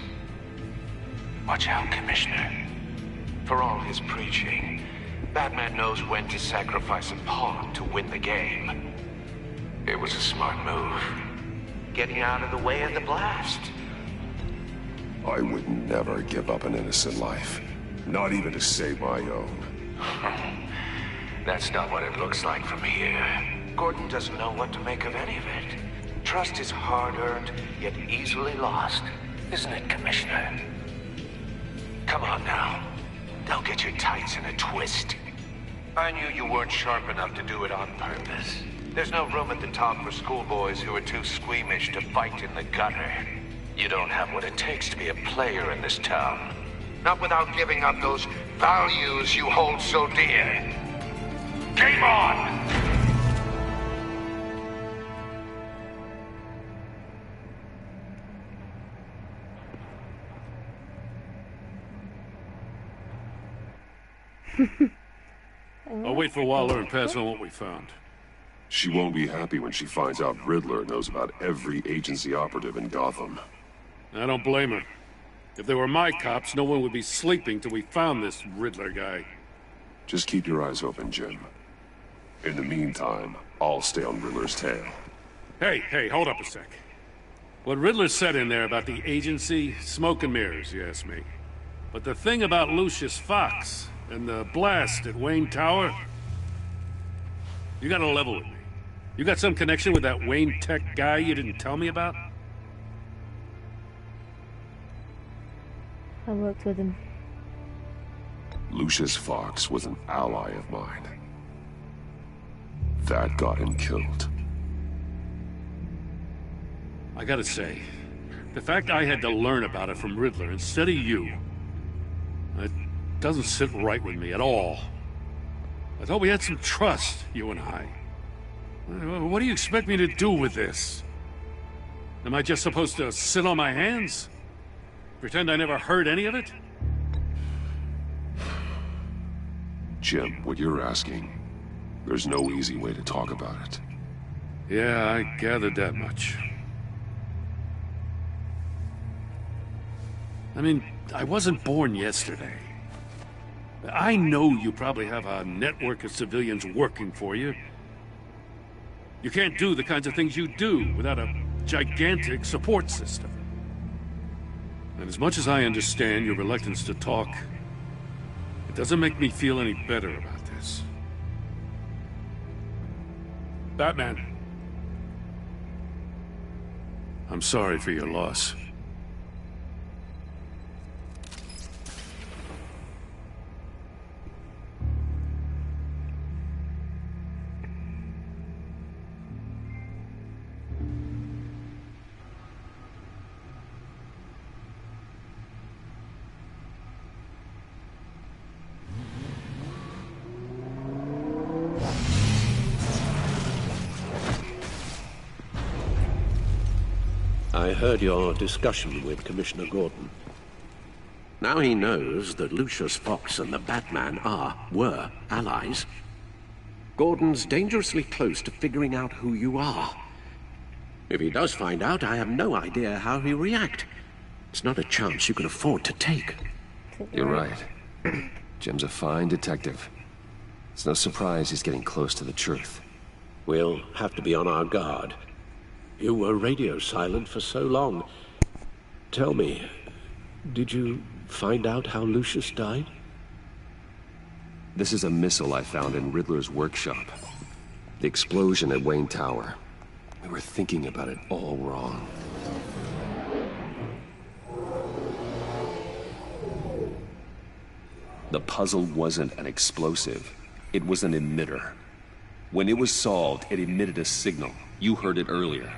Watch out, Commissioner. For all his preaching, Batman knows when to sacrifice a pawn to win the game. It was a smart move. Getting out of the way of the blast. I would never give up an innocent life. Not even to save my own. That's not what it looks like from here. Gordon doesn't know what to make of any of it. Trust is hard-earned, yet easily lost. Isn't it, Commissioner? Come on now. Don't get your tights in a twist. I knew you weren't sharp enough to do it on purpose. There's no room at the top for schoolboys who are too squeamish to fight in the gutter. You don't have what it takes to be a player in this town. Not without giving up those values you hold so dear. Game on! I'll wait for Waller and pass on what we found. She won't be happy when she finds out Riddler knows about every agency operative in Gotham. I don't blame her. If they were my cops, no one would be sleeping till we found this Riddler guy. Just keep your eyes open, Jim. In the meantime, I'll stay on Riddler's tail. Hey, hold up a sec. What Riddler said in there about the agency, smoke and mirrors, you ask me. But the thing about Lucius Fox and the blast at Wayne Tower, you gotta level with me. You got some connection with that Wayne Tech guy you didn't tell me about? I worked with him. Lucius Fox was an ally of mine. That got him killed. I gotta say, the fact I had to learn about it from Riddler instead of you, it doesn't sit right with me at all. I thought we had some trust, you and I. What do you expect me to do with this? Am I just supposed to sit on my hands? Pretend I never heard any of it? Jim, what you're asking, there's no easy way to talk about it. Yeah, I gathered that much. I mean, I wasn't born yesterday. I know you probably have a network of civilians working for you. You can't do the kinds of things you do without a gigantic support system. And as much as I understand your reluctance to talk, it doesn't make me feel any better about this. Batman. I'm sorry for your loss. I heard your discussion with Commissioner Gordon. Now he knows that Lucius Fox and the Batman were allies. Gordon's dangerously close to figuring out who you are. If he does find out, I have no idea how he'll react. It's not a chance you can afford to take. You're right. Jim's a fine detective. It's no surprise he's getting close to the truth. We'll have to be on our guard. You were radio silent for so long. Tell me, did you find out how Lucius died? This is a missile I found in Riddler's workshop. The explosion at Wayne Tower. We were thinking about it all wrong. The puzzle wasn't an explosive. It was an emitter. When it was solved, it emitted a signal. You heard it earlier.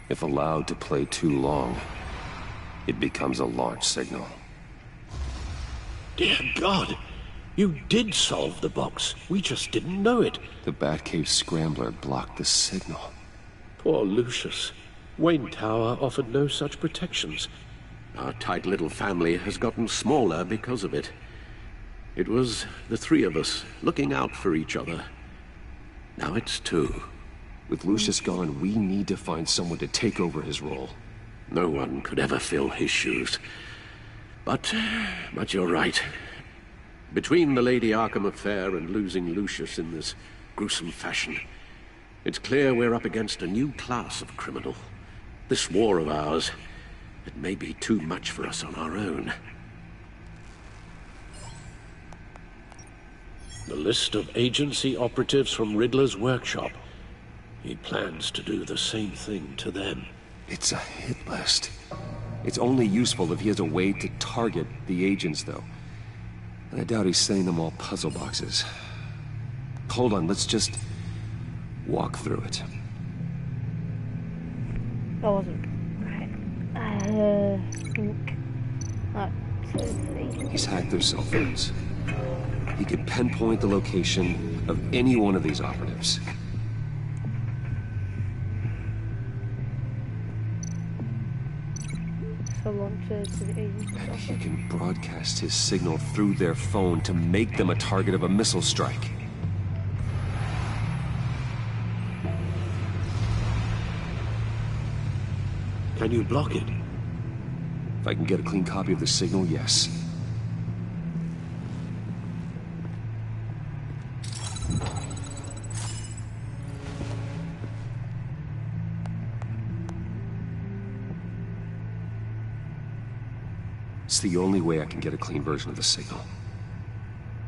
If allowed to play too long, it becomes a launch signal. Dear God! You did solve the box. We just didn't know it. The Batcave Scrambler blocked the signal. Poor Lucius. Wayne Tower offered no such protections. Our tight little family has gotten smaller because of it. It was the three of us looking out for each other. Now it's two. With Lucius gone, we need to find someone to take over his role. No one could ever fill his shoes. But you're right. Between the Lady Arkham affair and losing Lucius in this gruesome fashion, it's clear we're up against a new class of criminal. This war of ours, it may be too much for us on our own. The list of agency operatives from Riddler's workshop. He plans to do the same thing to them. It's a hit list. It's only useful if he has a way to target the agents, though. And I doubt he's setting them all puzzle boxes. Hold on, let's just walk through it. That wasn't right. He's hacked their cell phones. He could pinpoint the location of any one of these operatives. And he can broadcast his signal through their phone to make them a target of a missile strike. Can you block it? If I can get a clean copy of the signal, yes. It's the only way I can get a clean version of the signal.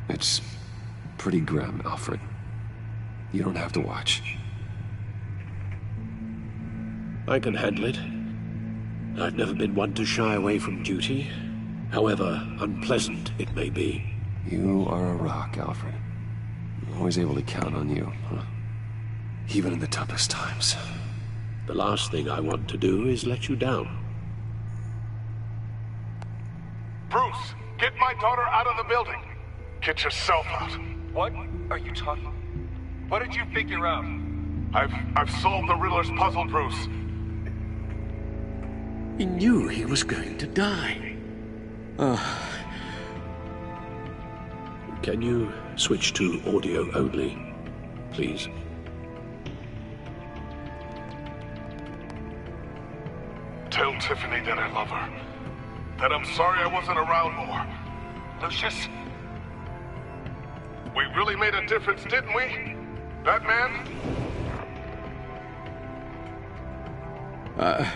It's pretty grim, Alfred. You don't have to watch. I can handle it. I've never been one to shy away from duty, however unpleasant it may be. You are a rock, Alfred. I'm always able to count on you, huh? Even in the toughest times. The last thing I want to do is let you down. Bruce, get my daughter out of the building. Get yourself out. What are you talking? What did you figure out? I've solved the Riddler's puzzle, Bruce. He knew he was going to die. Can you switch to audio only, please? Tell Tiffany that I love her. That I'm sorry I wasn't around more. Lucius? We really made a difference, didn't we? Batman? I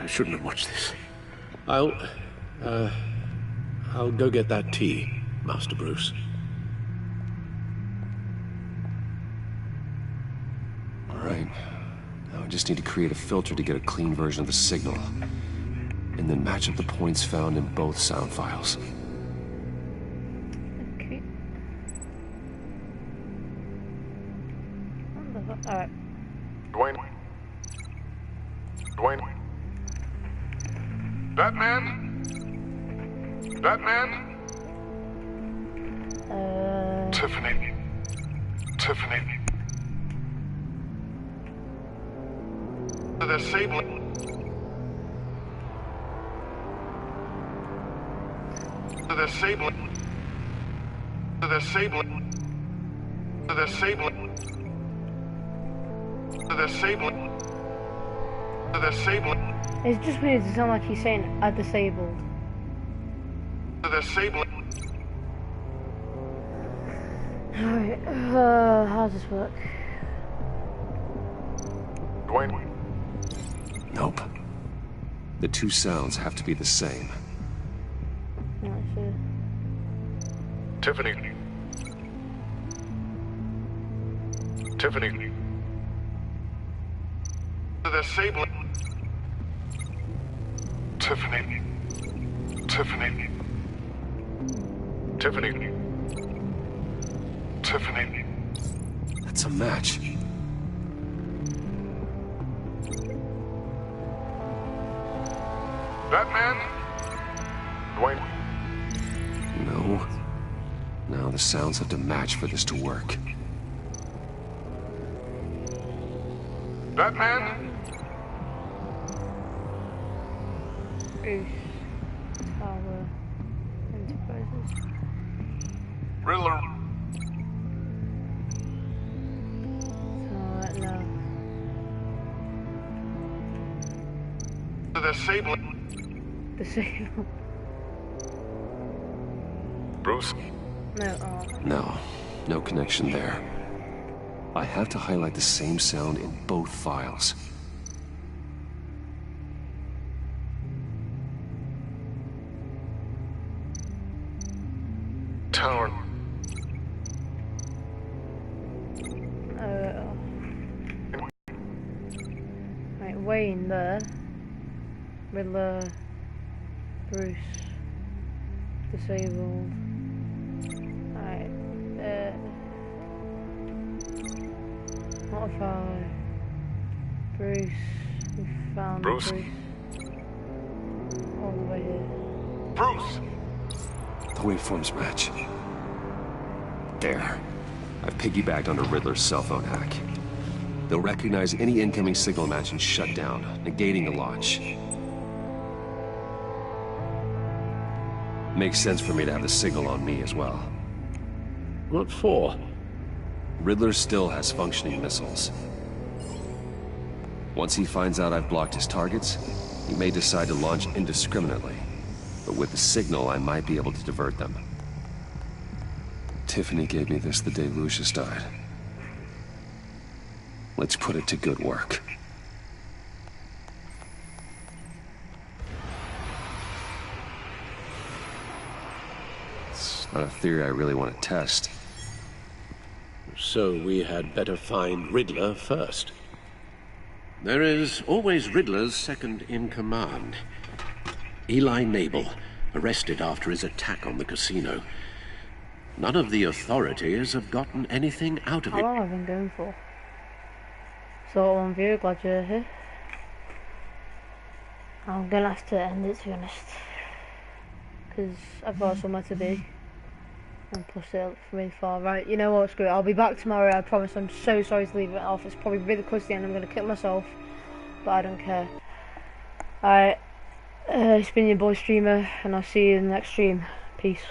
shouldn't have watched this. I'll go get that tea, Master Bruce. All right. Now I just need to create a filter to get a clean version of the signal. And then match up the points found in both sound files. Okay. Alright. Dwayne? Batman? Batman? Tiffany. They're sabling. They're sabling. They're sabling. They're sabling. They're sabling. They're sabling. It's just weird to sound like he's saying disabled. They're sabling. Alright, how does this work? Dwayne? Nope. The two sounds have to be the same. Not sure. Tiffany. They're sabling. Tiffany. That's a match. Batman? Dwayne? No. Now the sounds have to match for this to work. Batman? Bruce. Tower. Enterprises. Riddler. No. They're sabling. Disabled. Bruce? No, No connection there. I have to highlight the same sound in both files. Tower. Wayne there. Riddler, Bruce, disabled. Alright, what if I... Bruce, we found Bruce. All the way here. Bruce! The waveforms match. There. I've piggybacked onto Riddler's cell phone hack. They'll recognize any incoming signal match and shut down, negating the launch. Makes sense for me to have the signal on me as well. What for? Riddler still has functioning missiles. Once he finds out I've blocked his targets, he may decide to launch indiscriminately. But with the signal, I might be able to divert them. Tiffany gave me this the day Lucius died. Let's put it to good work. It's not a theory I really want to test. So we had better find Riddler first. There is always Riddler's second in command. Eli Nabel, arrested after his attack on the casino. None of the authorities have gotten anything out of it. How long have I been going for? So one view, glad you're here. I'm gonna have to end it, to be honest, because I've got somewhere to be, and plus it's really far. Right, you know what, screw it, I'll be back tomorrow, I promise. I'm so sorry to leave it off, it's probably really close to the end, I'm gonna kill myself, but I don't care. Alright, it's been your boy Streamer, and I'll see you in the next stream. Peace.